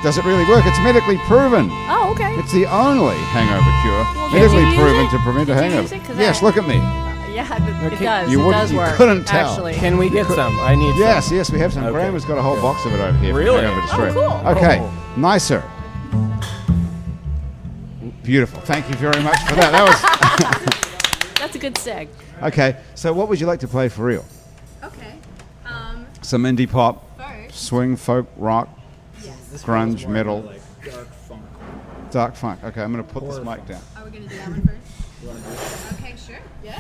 Does it really work? It's medically proven. Oh, okay. It's the only hangover cure Well, did medically you use proven it? to prevent a Did you hangover. use it? 'Cause Yes, I- look at me. Yeah, it Okay. does. You it wouldn't- does you work. couldn't tell. Actually. Can we get some? I need Yes, some. yes, we have some. Okay. Graham has got a whole box of it over here. for Really? hangover distress. Oh, cool. Okay, Oh. nicer. Beautiful. Thank you very much for that. That was That's a good seg. okay. So, what would you like to play for real? Okay. Some indie pop, First. swing, folk, rock, This grunge, feels more metal. Like dark funk. dark funk. Okay, I'm going to put this Or- mic down. Are we gonna do that one first? Okay, sure. Yeah.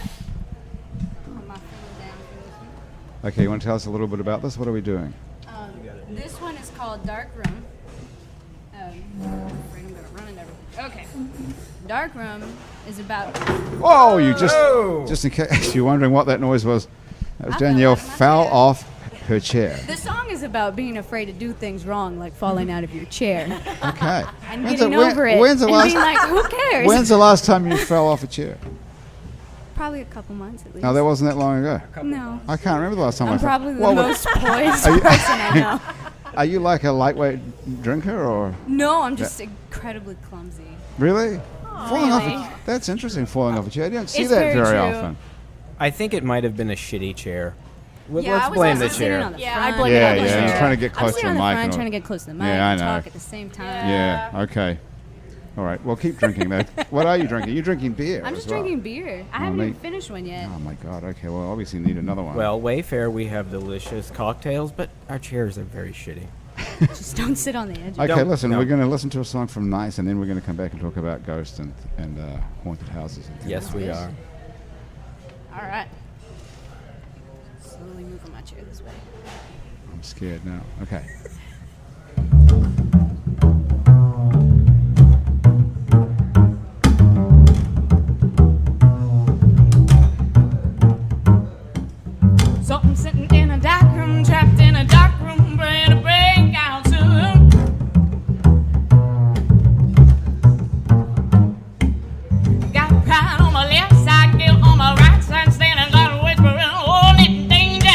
Put my finger down for this one. Okay, you want to tell us a little bit about this? What are we doing? This one is called Dark Room. I'm afraid I'm gonna run into everything. Okay. Dark Room is about. Oh, you just Oh. in case you're wondering what that noise was. That was I fell Danielle out of my fell chair. off her chair. The song is about being afraid to do things wrong, like falling out of your chair Okay. and When's getting the- when- over it, When's the and last? being like, "Who cares?" When's the last time you fell off a chair? Probably a couple months at least. No, that wasn't that long ago. No. I can't remember the last time I I'm fell. probably the Well, most poised Are you- person I know. Are you like a lightweight drinker or No, I'm just incredibly clumsy. really? Falling off really? a, that's interesting. Falling off a chair. You don't see It's that very very true. often. I think it might have been a shitty chair. Yeah, Let's I was blame also the sitting chair. on the Yeah, front. I blame Yeah, it on the yeah. chair. You're trying to get I'm close to sitting the on the mic. front, and all. trying to get close to the mic Yeah, I and know. talk at the same time. Yeah. Okay. All right. Well, keep drinking though. What are you drinking? You're drinking beer. I'm as just well. drinking beer. I Oh, haven't mate. even finished one yet. Oh my God. Okay. Well, obviously need another one. Well, Wayfair, we have delicious cocktails, but our chairs are very shitty. Just don't sit on the edge. Okay, Don't- listen, no. we're going to listen to a song from Nice, and then we're going to come back and talk about ghosts and haunted houses. And things. Yes, we are. All right. Slowly moving my chair this way. I'm scared now. Okay. So I'm sitting in a dark room, trapped in a dark room, praying to break out soon. Got pride on my left side, guilt on my right side, standing God whispering, oh, in danger.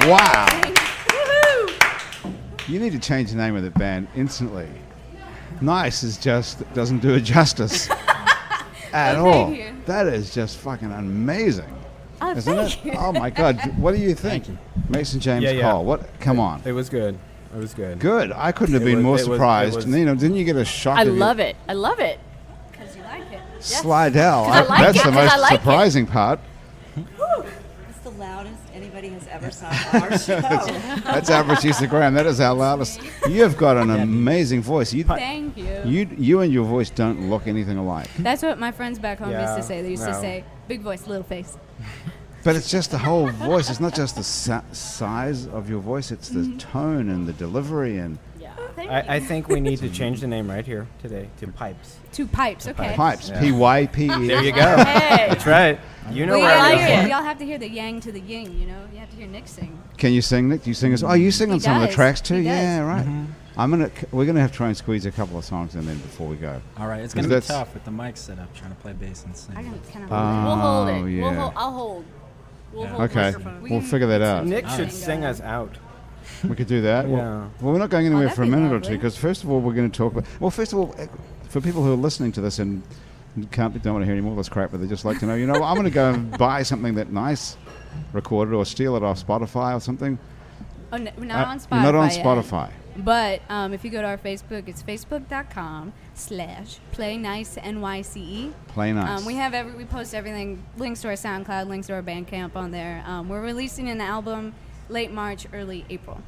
Wow. Woohoo! You need to change the name of the band instantly. Nice is just doesn't do it justice at Well, all. thank you. That is just fucking amazing, Oh, isn't thank it? you. Oh my God! What do you think, Mason James Yeah, yeah. Cole? What? Come on. It was good. It was good. Good. I couldn't have It been was- more it was- it surprised. was- Nina, didn't you get a shock? I love it. I love it. Because you like it. Slidell. I like That's it, the 'cause I most like it. surprising part. It's the loudest anybody has ever sung on our show. That's our producer Graham. That is our loudest. You've got an amazing voice. Thank you. You and your voice don't look anything alike. That's what my friends back home used Yeah, to say. They used to no. say, big voice, little face. But it's just the whole voice. It's not just the size of your voice. It's the tone and the delivery and Yeah. I think we need to change the name right here today to Pipes. Two pipes, okay. pipes. Yeah. P-Y-P-E. There you go. Hey. That's right. You know Well, where I I'm like going. it. Y'all have to hear the yang to the yin, you know? You have to hear Nick sing. Can you sing, Nick? Do you sing us? Oh, you sing on He some of the does. tracks too. He does. Yeah, right. We're gonna have to try and squeeze a couple of songs in then before we go. All right, it's Is gonna be that's- tough with the mic set up, trying to play bass and sing. I can kind of. We'll hold it. Oh, yeah. I'll hold. We'll Yeah. hold Okay, microphone. we'll figure that out. Nick Nice. should sing us out. We could do that. Yeah. Well, we're not going anywhere that'd for a be minute or lovely. two because first of all, we're going to talk about. Well, first of all, for people who are listening to this and don't want to hear any more of this crap, but they just like to know, you know, I'm going to go and buy something that nice recorded or steal it off Spotify or something. Oh, no, we're not on Spotify. You're not on yet. Spotify. But if you go to our Facebook, it's facebook.com/playnicenyce. Play nice. We post everything, links to our SoundCloud, links to our Bandcamp on there. We're releasing an album late March, early April.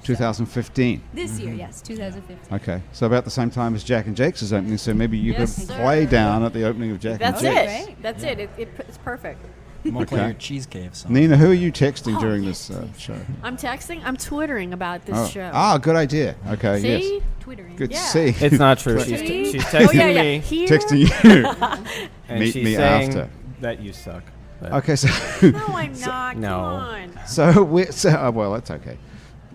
2015. This year, yes, 2015. Okay, so about the same time as Jack and Jake's is opening, so maybe you Yes, could sir. play down at the opening of Jack That's and Jake's. it. Great. That's it. It's perfect. I'm gonna play Okay. your Cheese Cave song. Nina, who are you texting during this show? I'm texting. I'm twittering about this show. Ah, good idea. Okay, See? yes. Twittering. Good Yeah. to see. It's not true. See? She's Oh, texting yeah, yeah. me, Here? Texting you. and Meet she's me saying after. that you suck. But Okay, so No, I'm not. no. Come on. well, that's okay.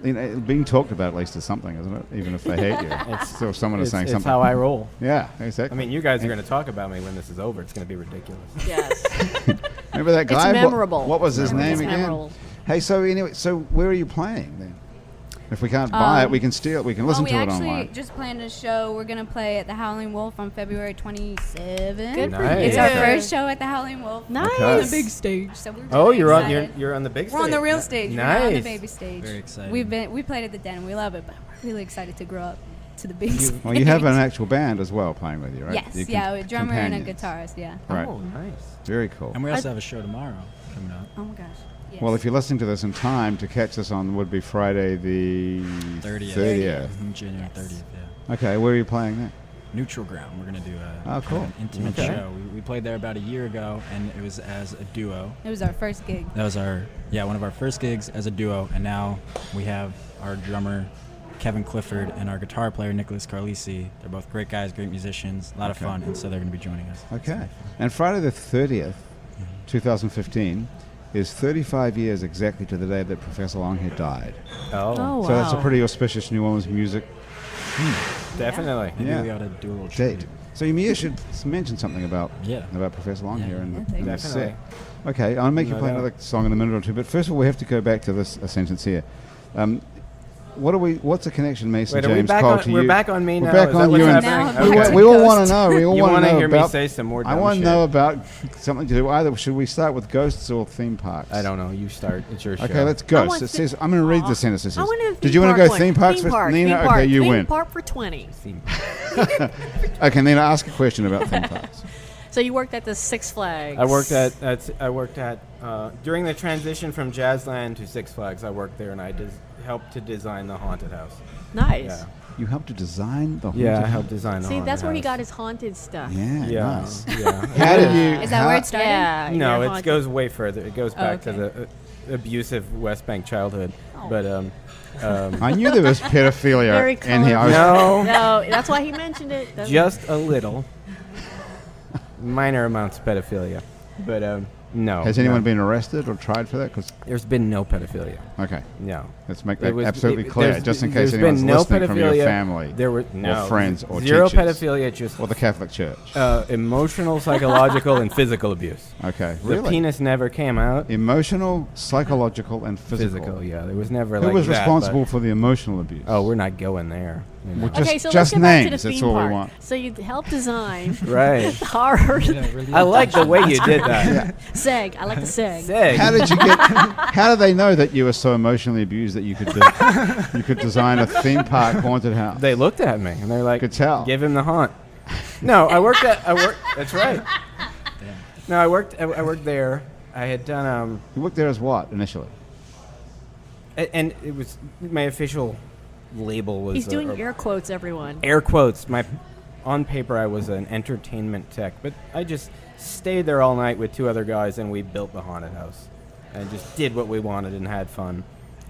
You know, being talked about at least is something, isn't it? Even if they hate you, it's still someone is it's, saying it's something. how I roll. Yeah, exactly. I mean, you guys are going to talk about me when this is over. It's going to be ridiculous. Yes. remember that guy? memorable. What was his name It's again? memorable. Hey, so anyway, so where are you playing then? If we can't buy it, we can steal it. We can listen we to it actually online. just planned a show. We're going to play at the Howling Wolf on February 27th. Good for Nice. you. It's our first show at the Howling Wolf. Nice. Okay. The big stage. So we're Oh, really you're on excited. you're on the big stage. We're on the real stage. We're not on the Nice. baby stage. Very exciting. We played at the Den. We love it, but we're really excited to grow up to the big stage. Well, you have an actual band as well playing with you, right? Yes, Your yeah, a drummer and a companions. guitarist, yeah. Right. Oh, nice. Very cool. And we also have a show tomorrow coming up. Oh my gosh. Yes. Well, if you're listening to this in time to catch this on, would be Friday the 30th. 30th. January Yes. 30th, yeah. Okay, where are you playing that? Neutral Ground. We're going to do Oh, cool. an intimate Okay. show. We played there about a year ago, and it was as a duo. It was our first gig. That was one of our first gigs as a duo, and now we have our drummer Kevin Clifford and our guitar player Nicholas Carlisi. They're both great guys, great musicians, a lot of Okay. fun, and so they're going to be joining us. Okay. And Friday the 30th, 2015, is 35 years exactly to the day that Professor Longhair died. Oh, Oh, wow. So that's a pretty auspicious New Orleans music definitely. Maybe Yeah. we ought to do a little date. tribute. So you should mention something about Yeah. Professor Longhair Yeah. and Yeah, the definitely. set. Okay, I'll make you No play doubt. another song in a minute or two, but first of all, we have to go back to this sentence here. What's the connection, Mason Wait, are we James back Cole, on? to We're you? back on me We're now. back Is on that what's you and- happening? Now- Okay. We all want to know. We all You want wanna to know hear me about. say some more I dumb want to shit. know about something to do. Either should we start with ghosts or theme parks? I don't know. You start. It's your show. Okay, let's I ghosts. want It the- says I'm going to read Aw. the sentence. It says, I want to did you want to go theme parks Theme with park, Nina? Theme park, Okay, you theme win. park for 20. Theme- Okay, Nina, ask a question about theme parks. So you worked at the Six Flags. I worked at during the transition from Jazzland to Six Flags. I worked there and I helped to design the haunted house. Nice. Yeah, You helped to design the yeah, I haunted helped design the See, haunted that's where he house. got his haunted stuff. Yeah, Yeah, nice. yeah. How did you? Is that where it started? Yeah. No, you're it haunted. goes way further. It goes Oh, back to okay. the abusive West Bank childhood. Oh. But I knew there was pedophilia Very in here. I was- no, No, that's why he mentioned it. Doesn't- just a little. Minor amounts of pedophilia. But No. Has anyone no. been arrested or tried for that? 'Cause There's been no pedophilia. okay, No. let's make It that was- absolutely it- clear, there's- just in case there's been anyone's no listening from your pedophilia. family There were no friends or zero teachers. pedophilia, just or the Catholic Church. emotional, psychological, and physical abuse. Okay, The really? penis never came out. Emotional, psychological, and physical. Yeah. There was never Who like was that, responsible but- for the emotional abuse? Oh, we're not going there. you know. Well, Okay, so just let's get back to names. the That's theme all park. we want. So you helped design Right. horror I like the way you did that. seg. I like the seg. Seg. How did you get? How did they know that you were so emotionally abused that you could you could design a theme park haunted house? They looked at me and they're like, Could tell. give him the haunt. No, I worked. That's right. No, I worked there. I had done You worked there as what initially? and it was my official label was He's doing a- air quotes, everyone. air quotes. On paper I was an entertainment tech, but I just stayed there all night with two other guys and we built the haunted house and just did what we wanted and had fun.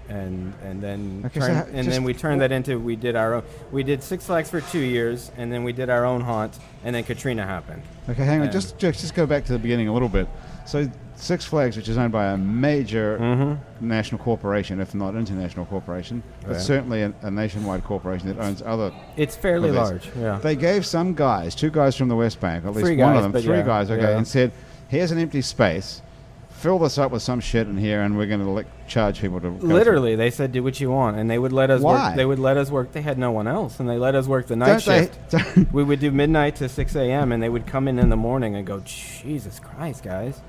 And then Okay, so just- we turned that into we did Six Flags for 2 years and then we did our own haunt and then Katrina happened. Okay, hang on. And- Just go back to the beginning a little bit. So Six Flags, which is owned by a major national corporation, if not international corporation, but Right. certainly a nationwide corporation that owns other. It's fairly of this. large. Yeah. They gave some guys, two guys from the West Bank, at least Three one guys, of them, but three yeah, guys, okay, yeah. and said, "Here's an empty space. Fill this up with some shit in here, and we're going to charge people to." go through." Literally, they said, "Do what you want," and they would let us Why? work. They would let us work. They had no one else, and they let us work the night Don't they- shift. We would do midnight to 6 a.m., and they would come in the morning and go, "Jesus Christ, guys!"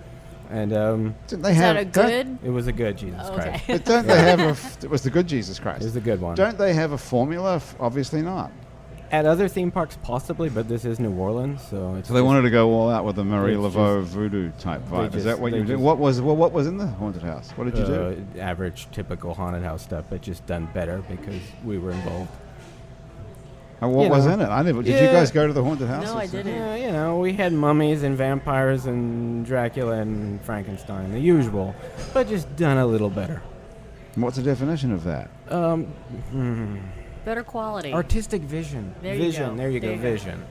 And Didn't they Is have that a don't- good? it was a good Jesus Oh, Christ. okay. But don't they have it was the good Jesus It Christ. was a good one. Don't they have a formula? Obviously not. At other theme parks, possibly, but this is New Orleans, so it's. So they just- wanted to go all out with the Marie It's Laveau voodoo type vibe. Is just- that what they you did? just- What was in the haunted house? What did you do? Average, typical haunted house stuff, but just done better because we were involved. And what you was know. in it? I never. Did you Yeah. guys go to the haunted house? No, I didn't. Yeah, you know, we had mummies and vampires and Dracula and Frankenstein, the usual, but just done a little better. What's the definition of that? Better quality. Artistic vision. There you vision. go. There you There go. you go. Vision.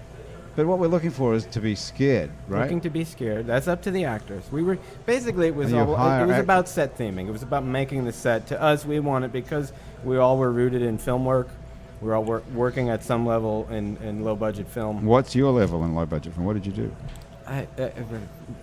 But what we're looking for is to be scared, right? Looking to be scared. That's up to the actors. We were basically it was And you all, hire it was act- about set theming. It was about making the set. To us, we wanted because we all were rooted in film work. We were all working at some level in low budget film. What's your level in low budget film? What did you do?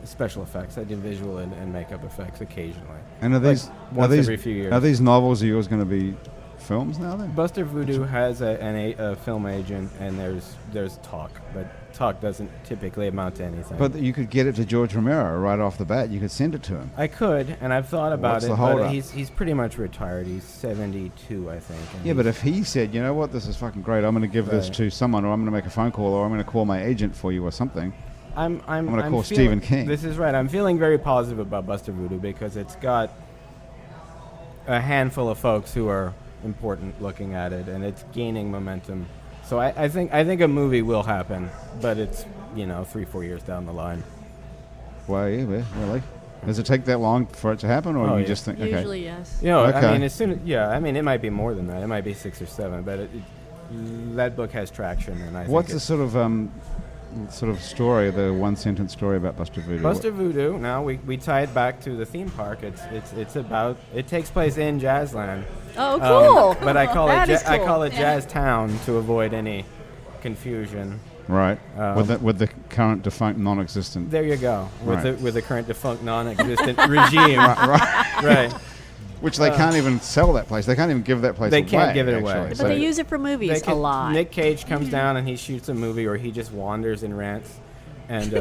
Special effects. I did visual and makeup effects occasionally. And are Like these once are these every few years. are these novels of yours going to be films now? Then Buster Voodoo has a film agent, and there's talk, but talk doesn't typically amount to anything. but you could get it to George Romero right off the bat. You could send it to him. I could, and I've thought about What's it. the But holdup? he's pretty much retired. He's 72, I think. and Yeah, but he's- if he said, you know what, this is fucking great, I'm going to give this Right. to someone, or I'm going to make a phone call, or I'm going to call my agent for you, or something. I'm gonna call feeling- Stephen King. This is right. I'm feeling very positive about Buster Voodoo because it's got a handful of folks who are important looking at it, and it's gaining momentum. So I think a movie will happen, but it's 3-4 years down the line. Well, yeah, really. Does it take that long for it to happen, or Oh, you yeah. just think, okay? Usually, yes. I Okay. mean, as soon as, I mean, it might be more than that. It might be 6 or 7, but that book has traction, and I think What's the it- sort of story, the one sentence story about Buster Voodoo? Buster Voodoo. Now we tie it back to the theme park. It's about it takes place in Jazzland. Oh, cool. But I call That it is I cool. call it Jazz Town to avoid any confusion. Right. Um, with the current defunct non-existent. There you go. With Right. the current defunct non-existent regime. Right. Which they can't even sell that place. They can't even give that place They away. can't give it away. actually. But So- they use it for movies They a can- lot. Nick Cage comes down and he shoots a movie, or he just wanders and rants. And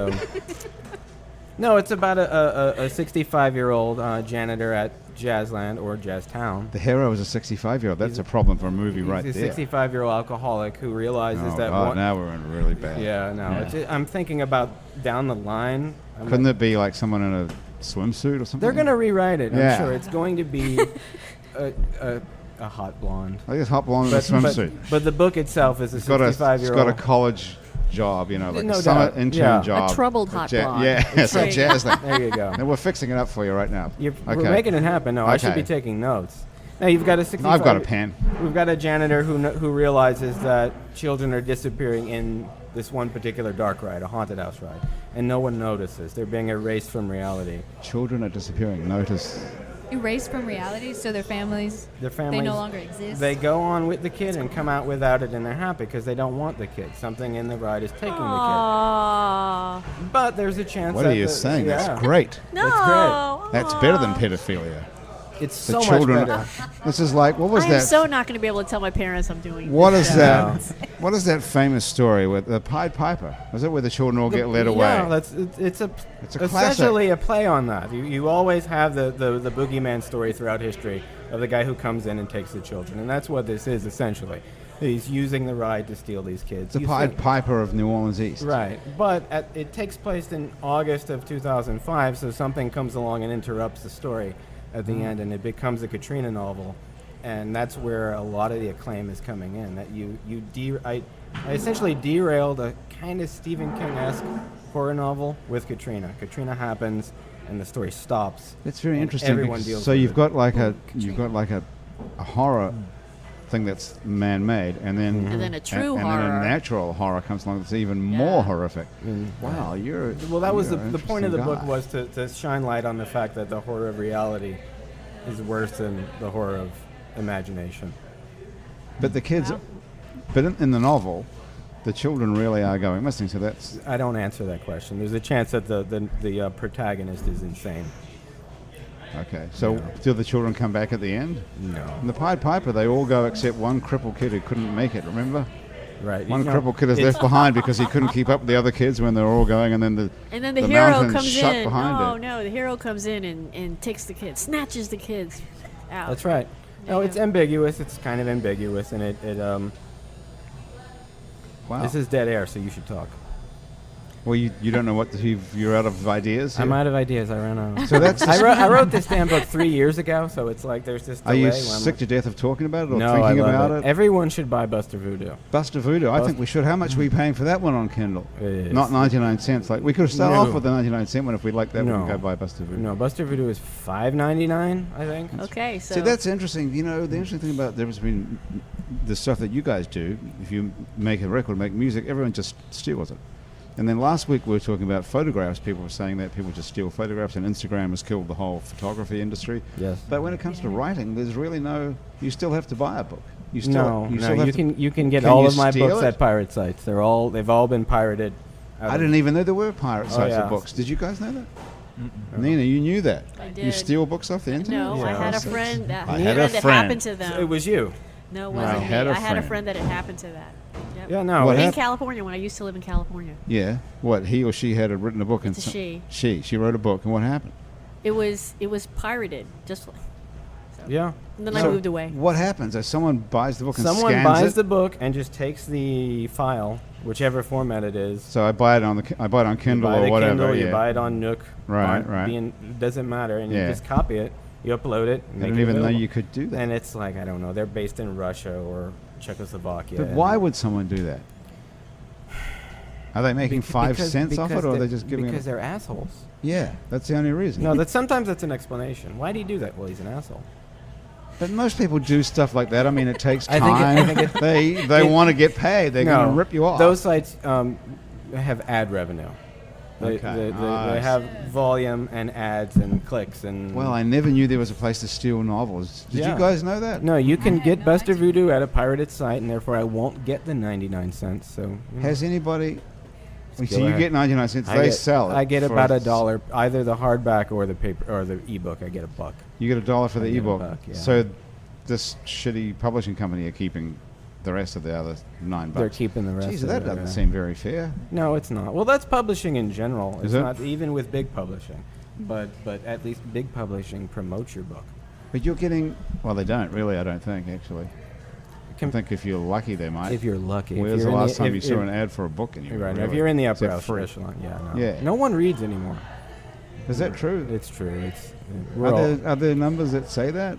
no, it's about a 65-year-old janitor at Jazzland or Jazztown. the hero is a 65-year-old. That's He's a problem for a movie right He's there. a 65-year-old alcoholic who realizes Oh, that God, now we're in really bad. Yeah, no. Yeah. I'm thinking about down the line. Couldn't it be like someone in a swimsuit or something? They're going to rewrite it. Yeah. I'm sure it's going to be a hot blonde. Like this hot blonde in a But, swimsuit. but the book itself is a It's got a 65-year-old. college job, like No a summer doubt. intern Yeah. job. A troubled at hot blonde. Yeah, it's There a you jazz thing. There you go. And we're fixing it up for you right now. We're making it happen. No, I should be Okay. taking notes. Now you've got a 65. I've got a pen. We've got a janitor who realizes that children are disappearing in this one particular dark ride, a haunted house ride, and no one notices. They're being erased from reality. Children are disappearing. Notice. Erased from reality, so their families, Their families, they no longer exist. They go on with the kid and come out without it, and they're happy because they don't want the kid. Something in the ride is taking Aww. the kid. But there's a chance What that are you saying? That's great. No. That's That's better than pedophilia. It's The so children. much better. This is like, what was I am that? so not going to be able to tell my parents I'm doing What this is show. that? What is that famous story with the Pied Piper? Was it where the children all get led away? Yeah, it's a classic. essentially a play on that. You always have the boogeyman story throughout history of the guy who comes in and takes the children, and that's what this is essentially. He's using the ride to steal these kids. The You Pied think- Piper of New Orleans East. Right, but it takes place in August of 2005, so something comes along and interrupts the story at the end, and it becomes a Katrina novel, and that's where a lot of the acclaim is coming in. That I essentially derailed a kind of Stephen King-esque horror novel with Katrina. Katrina happens, and the story stops. It's very and interesting. Everyone because- deals so with you've it. got like a horror thing that's man-made, and then And then a true and then horror. a natural horror comes along that's even more horrific. Mm. Wow, you're Well, that was you're the an point of the interesting book guy. was to shine light on the fact that the horror of reality is worse than the horror of imagination. But the kids, but in the novel, the children really are going missing. So that's I don't answer that question. There's a chance that the protagonist is insane. okay. So do the children come back at the end? No. In the Pied Piper, they all go except one crippled kid who couldn't make it. Remember? Right. One You know, crippled kid is it's- left behind because he couldn't keep up with the other kids when they were all going, and then the hero mountain comes shut in. behind No, it. no, the hero comes in and takes the kids, snatches the kids out. That's right. No, it's Yeah. ambiguous. It's kind of ambiguous, and Wow. this is dead air, so you should talk. Well, you don't know what you're out of ideas. I'm here? out of ideas. I ran out. So that's. I wrote this damn book 3 years ago, so it's like there's this Are delay. you where I'm sick to death of talking about it or no, thinking I love about it. it? Everyone should buy Buster Voodoo. Buster Voodoo. I think we should. How much are we paying for that one on Kindle? It's- Not 99 cents. Like we could have started No. off with the 99-cent one if we like that. We No. can go buy Buster Voodoo. No, Buster Voodoo is $5.99, I think. Okay, so See, that's interesting. You know, the interesting thing about there between the stuff that you guys do, if you make a record, make music, everyone just steals it. And then last week we were talking about photographs. People were saying that people just steal photographs, and Instagram has killed the whole photography industry. Yes. But when it comes to writing, there's really no. You still have to buy a book. You still. No, you still have to- you can get Can all you of my steal books it? at pirate sites. They've all been pirated. I didn't even know there were pirate sites yeah. of books. Did you guys know that? Nina, you knew that. I You did. steal books off the internet? No, I Yeah. had a friend that I had a that friend. happened to them. It was you. No, it No, wasn't I had me. a I had a friend. friend that it happened to that. Yep. Yeah, no. What In happened? California, when I used to live in California. Yeah. What, he or she had written a book? It's a she. She wrote a book, and what happened? It was pirated, just like. Yeah. And then I So moved away. What happens? If someone buys the book and Someone scans buys it? the book and just takes the file, whichever format it is. So I buy it on Kindle you buy or the whatever. Kindle, yeah. you buy it on Nook. Right, right. It doesn't matter, and Yeah. you just copy it. You upload it. I Make didn't it even know available. you could do that. And it's like, I don't know. They're based in Russia or Czechoslovakia. But and- why would someone do that? Are they making 5 because- cents off it, because or are they- they just giving Because it? they're assholes. Yeah, that's the only reason. No, sometimes that's an explanation. Why do you do that? Well, he's an asshole. But most people do stuff like that. I mean, it takes I time. think it- they want to get paid. They're going to rip you off. Those sites have ad revenue. They, Okay. they, they, Ah, they I have volume and ads and clicks and. Well, I never knew there was a place to steal novels. Did Yeah. you guys know that? No, you can had get no Buster idea. Voodoo at a pirated site, and therefore I won't get the 99 cents. So Has anybody? Go So you ahead. get 99 cents. I They get, sell it. I get for about $1, either the hardback or the paper or the ebook. I get $1. You get $1 for the I get ebook. $1, yeah. So this shitty publishing company are keeping the rest of the other $9. They're keeping the rest. Jeez, of that it, doesn't yeah. seem very fair. No, it's not. Well, that's publishing in general. Is It's it? not even with big publishing, but at least big publishing promotes your book. But you're getting. Well, they don't really. I don't think actually. I think if you're lucky, they might. If you're lucky. If Where's you're the in last time if- you saw if- an ad for a book anywhere? Right. Now, really? if you're in the Is upper that free? echelon, yeah, no. Yeah. No one reads anymore. Is that true? It's true. It's Are there numbers that say that?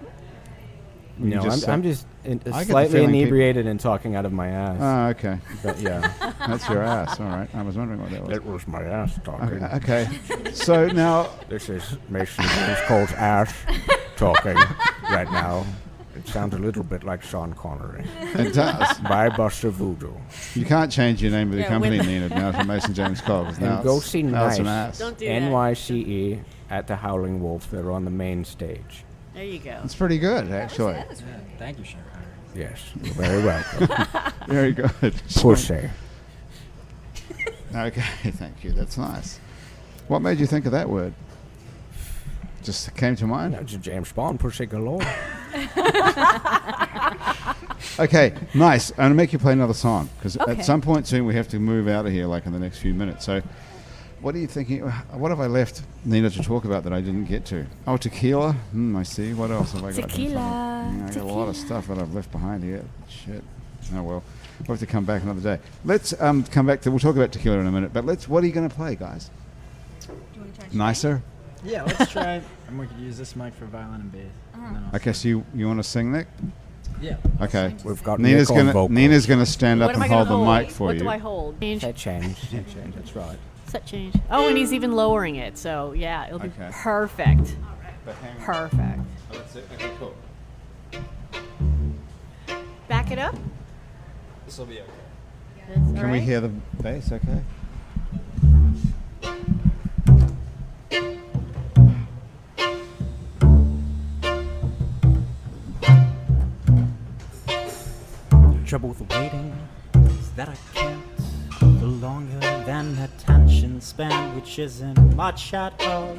You no. just I'm say- just I get the slightly feeling inebriated and talking out of my ass. Oh, okay. But yeah, That's your ass. All right. I was wondering what that was. it was my ass talking. Okay. So now, This is Mason James Cole's ass talking right now. It sounds a little bit like Sean Connery. It does. By Buster Voodoo. You can't change your name of the Yeah, company, with- Nina, now from Mason James Cobb. And go see Nice. Nice. Don't do that. NYCE at the Howling Wolf. They're on the main stage. There you go. It's pretty good, actually. Thank you, Sean Connery. Yes, you're very welcome. Very good. Pussy. Okay, thank you. That's nice. What made you think of that word? Just came to mind? That's a James Bond, pussy galore. Okay, nice. I'm going to make you play another song because Okay. at some point soon we have to move out of here, like in the next few minutes. So, what are you thinking? What have I left Nina to talk about that I didn't get to? Oh, tequila. I see. What else have I got? Tequila. I got a lot of stuff that I've left behind here. Shit. Oh well. We'll have to come back another day. Let's come back to. We'll talk about tequila in a minute. But what are you going to play, guys? Do you want to try? Nicer. Yeah, let's try. And we could use this mic for violin and bass. And then I'll Okay, so you want to sing, Nick? Yeah. Okay. We've got Nina's Nick on gonna vocals. stand up What am and I hold gonna the hold? mic for what you. do I hold? Change. That change. That's right. Set change. Oh, and he's even lowering it. So yeah, it'll be Okay. perfect. But hang on. Perfect. Oh, that's it. Okay, cool. Back it up. This will be okay. That's Can we hear the bass? Okay. Trouble with waiting is that I can't go longer than attention span, which isn't much at all.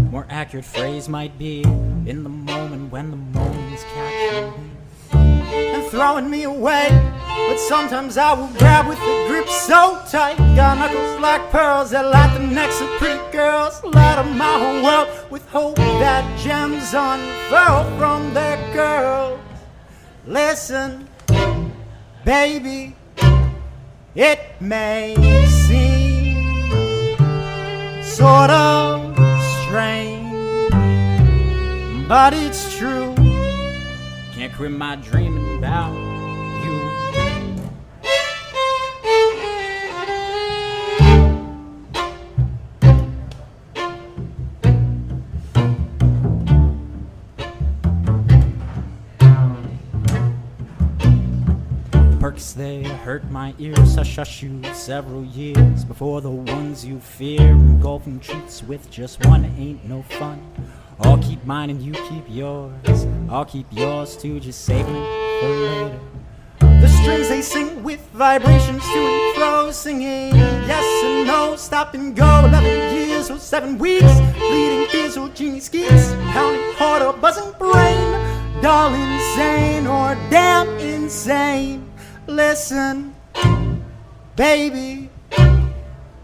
More accurate phrase might be in the moment when the moment's catching me and throwing me away. But sometimes I will grab with the grip so tight. Got knuckles like pearls that light the necks of pretty girls. Light up my whole world with hope that gems unfurl from their girls. Listen, baby, it may seem sort of strange, but it's true. Can't quit my dreaming about you. Perks, they hurt my ears. I shush you several years before the ones you fear. Engulfing truths with just one ain't no fun. I'll keep mine and you keep yours. I'll keep yours too, just saving it for later. The strings they sing with vibrations to and fro, singing yes and no, stop and go. 11 years or 7 weeks, bleeding fears or genie skis, pounding heart or buzzing brain, dull insane or damn insane. Listen, baby,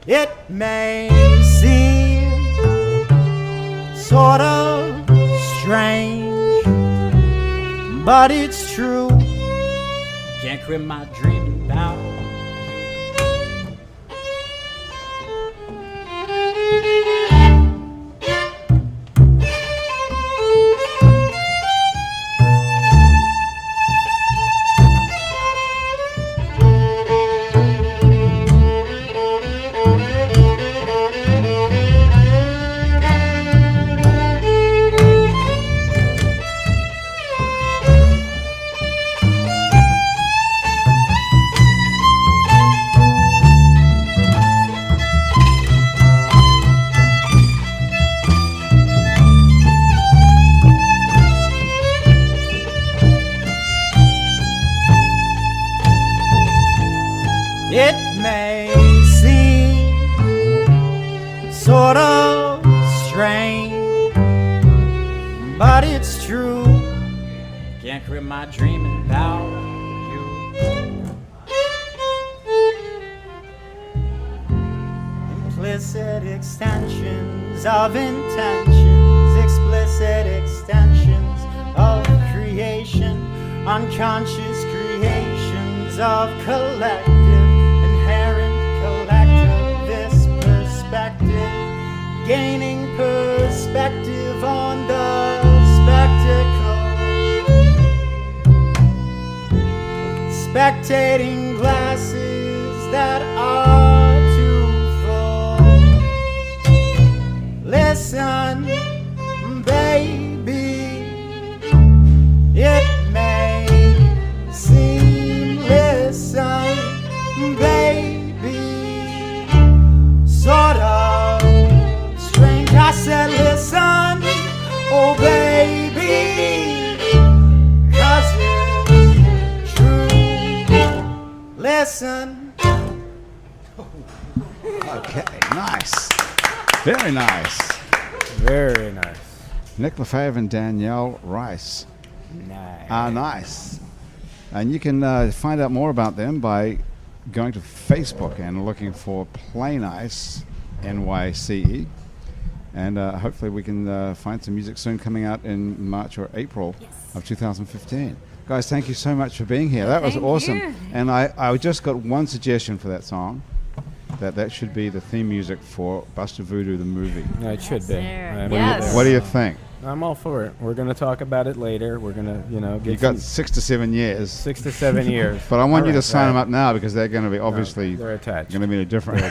it may seem sort of strange, but it's true. Can't quit my dreaming about It may seem sort of strange, but it's true. Can't quit my dreaming about you. Implicit extensions of intentions, explicit extensions of creation, unconscious creations of collective, inherent collectivist perspective, gaining perspective on the spectacle, spectating glasses that are too full. Listen, baby, it may son. Okay, nice. Very nice. Very nice. Nick Lefebvre and Danielle Rice. Nice. Nice. And you can find out more about them by going to Facebook and looking for Play Nice NYCE. And hopefully we can find some music soon coming out in March or April of 2015. Guys, thank you so much for being here. That was Thank awesome. you. And I just got one suggestion for that song. That should be the theme music for Buster Voodoo, the movie. No, it should be. there. I'm Yes. there. What do you think? I'm all for it. We're going to talk about it later. We're going to, get You've got some 6 to 7 years. 6 to 7 years. But I want you to Alright, sign them right. up now because they're going to be obviously They're attached. going to be in a different.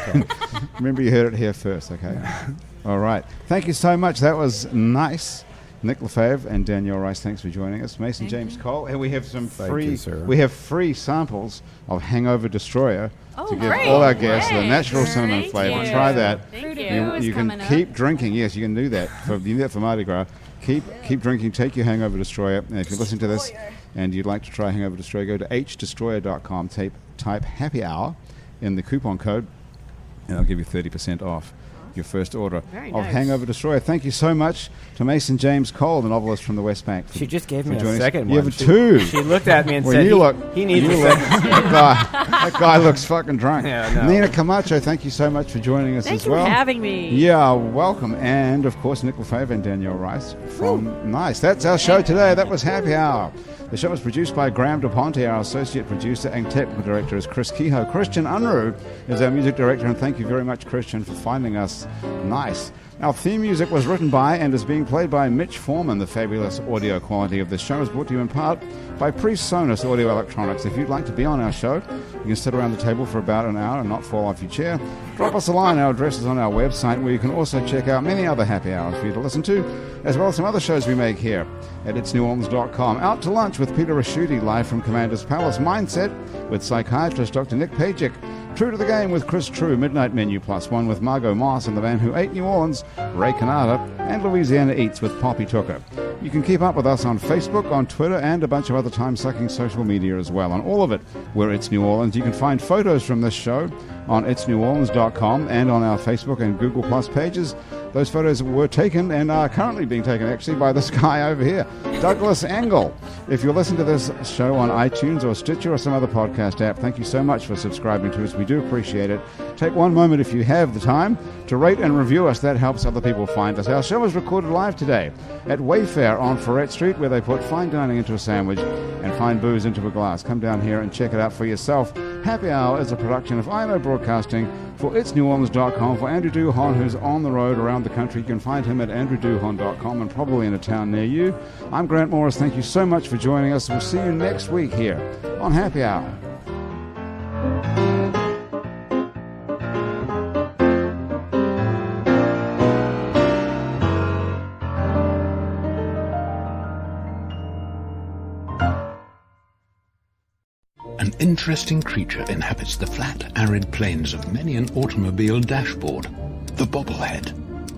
Remember, you heard it here first, okay? All right. Thank you so much. That was nice. Nick Lefebvre and Danielle Rice, thanks for joining us. Mason James Cole, and we have some Thank free. you, sir. We have free samples of Hangover Destroyer Oh, to give great. all our guests the Great. natural cinnamon Thank flavor. you. Try that. Thank Fruity you. Poo is You can coming up. keep drinking. Yes, you can do that. You do that for Mardi Gras. Keep drinking. Take your Hangover Destroyer. And if you listen to this and you'd like to try Hangover Destroyer, go to hdestroyer.com. Type happy hour in the coupon code, and I'll give you 30% off your first order Very of nice. Hangover Destroyer. Thank you so much to Mason James Cole, the novelist from the West Bank. She just gave for me a joining us. second You one. have two. She looked at me and Well, said, he needs you a look- second. that guy looks fucking drunk. Yeah, no. Nina Camacho, thank you so much for joining us Thank as you well. for having me. Yeah, welcome. And, of course, Nick Lefebvre and Danielle Rice from Nice. That's our show today. That was Happy Hour. The show was produced by Graham DePonte. Our associate producer and technical director is Chris Kehoe. Christian Unruh is our music director, and thank you very much, Christian, for finding us nice. Our theme music was written by and is being played by Mitch Foreman. The fabulous audio quality of this show is brought to you in part by PreSonus Audio Electronics. If you'd like to be on our show, you can sit around the table for about an hour and not fall off your chair. Drop us a line. Our address is on our website, where you can also check out many other happy hours for you to listen to, as well as some other shows we make here at itsneworleans.com. Out to lunch with Peter Raschuti, live from Commander's Palace. Mindset with psychiatrist Dr. Nick Pajic. True to the Game with Chris True, Midnight Menu +1 with Margot Moss and the man who ate New Orleans, Ray Canada, and Louisiana Eats with Poppy Tucker. You can keep up with us on Facebook, on Twitter, and a bunch of other time-sucking social media as well. On all of it, we're It's New Orleans. You can find photos from this show on itsneworleans.com and on our Facebook and Google Plus pages. Those photos were taken and are currently being taken, actually, by this guy over here, Douglas Engel. If you listen to this show on iTunes or Stitcher or some other podcast app, thank you so much for subscribing to us. We do appreciate it. Take one moment, if you have the time, to rate and review us. That helps other people find us. Our show was recorded live today at Wayfair on Ferret Street, where they put fine dining into a sandwich and fine booze into a glass. Come down here and check it out for yourself. Happy Hour is a production of IMO Broadcasting for itsneworleans.com. For Andrew Duhon, who's on the road around the country, you can find him at andrewduhon.com and probably in a town near you. I'm Grant Morris. Thank you so much for joining us. We'll see you next week here on Happy Hour. An interesting creature inhabits the flat, arid plains of many an automobile dashboard, the bobblehead.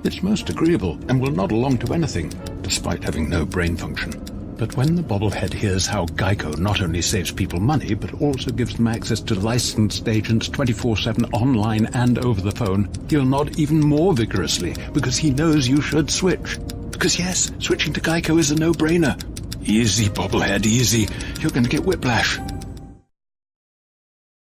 It's most agreeable and will nod along to anything, despite having no brain function. But when the bobblehead hears how Geico not only saves people money, but also gives them access to licensed agents 24/7 online and over the phone, he'll nod even more vigorously, because he knows you should switch. Because yes, switching to Geico is a no-brainer. Easy, bobblehead, easy. You're going to get whiplash.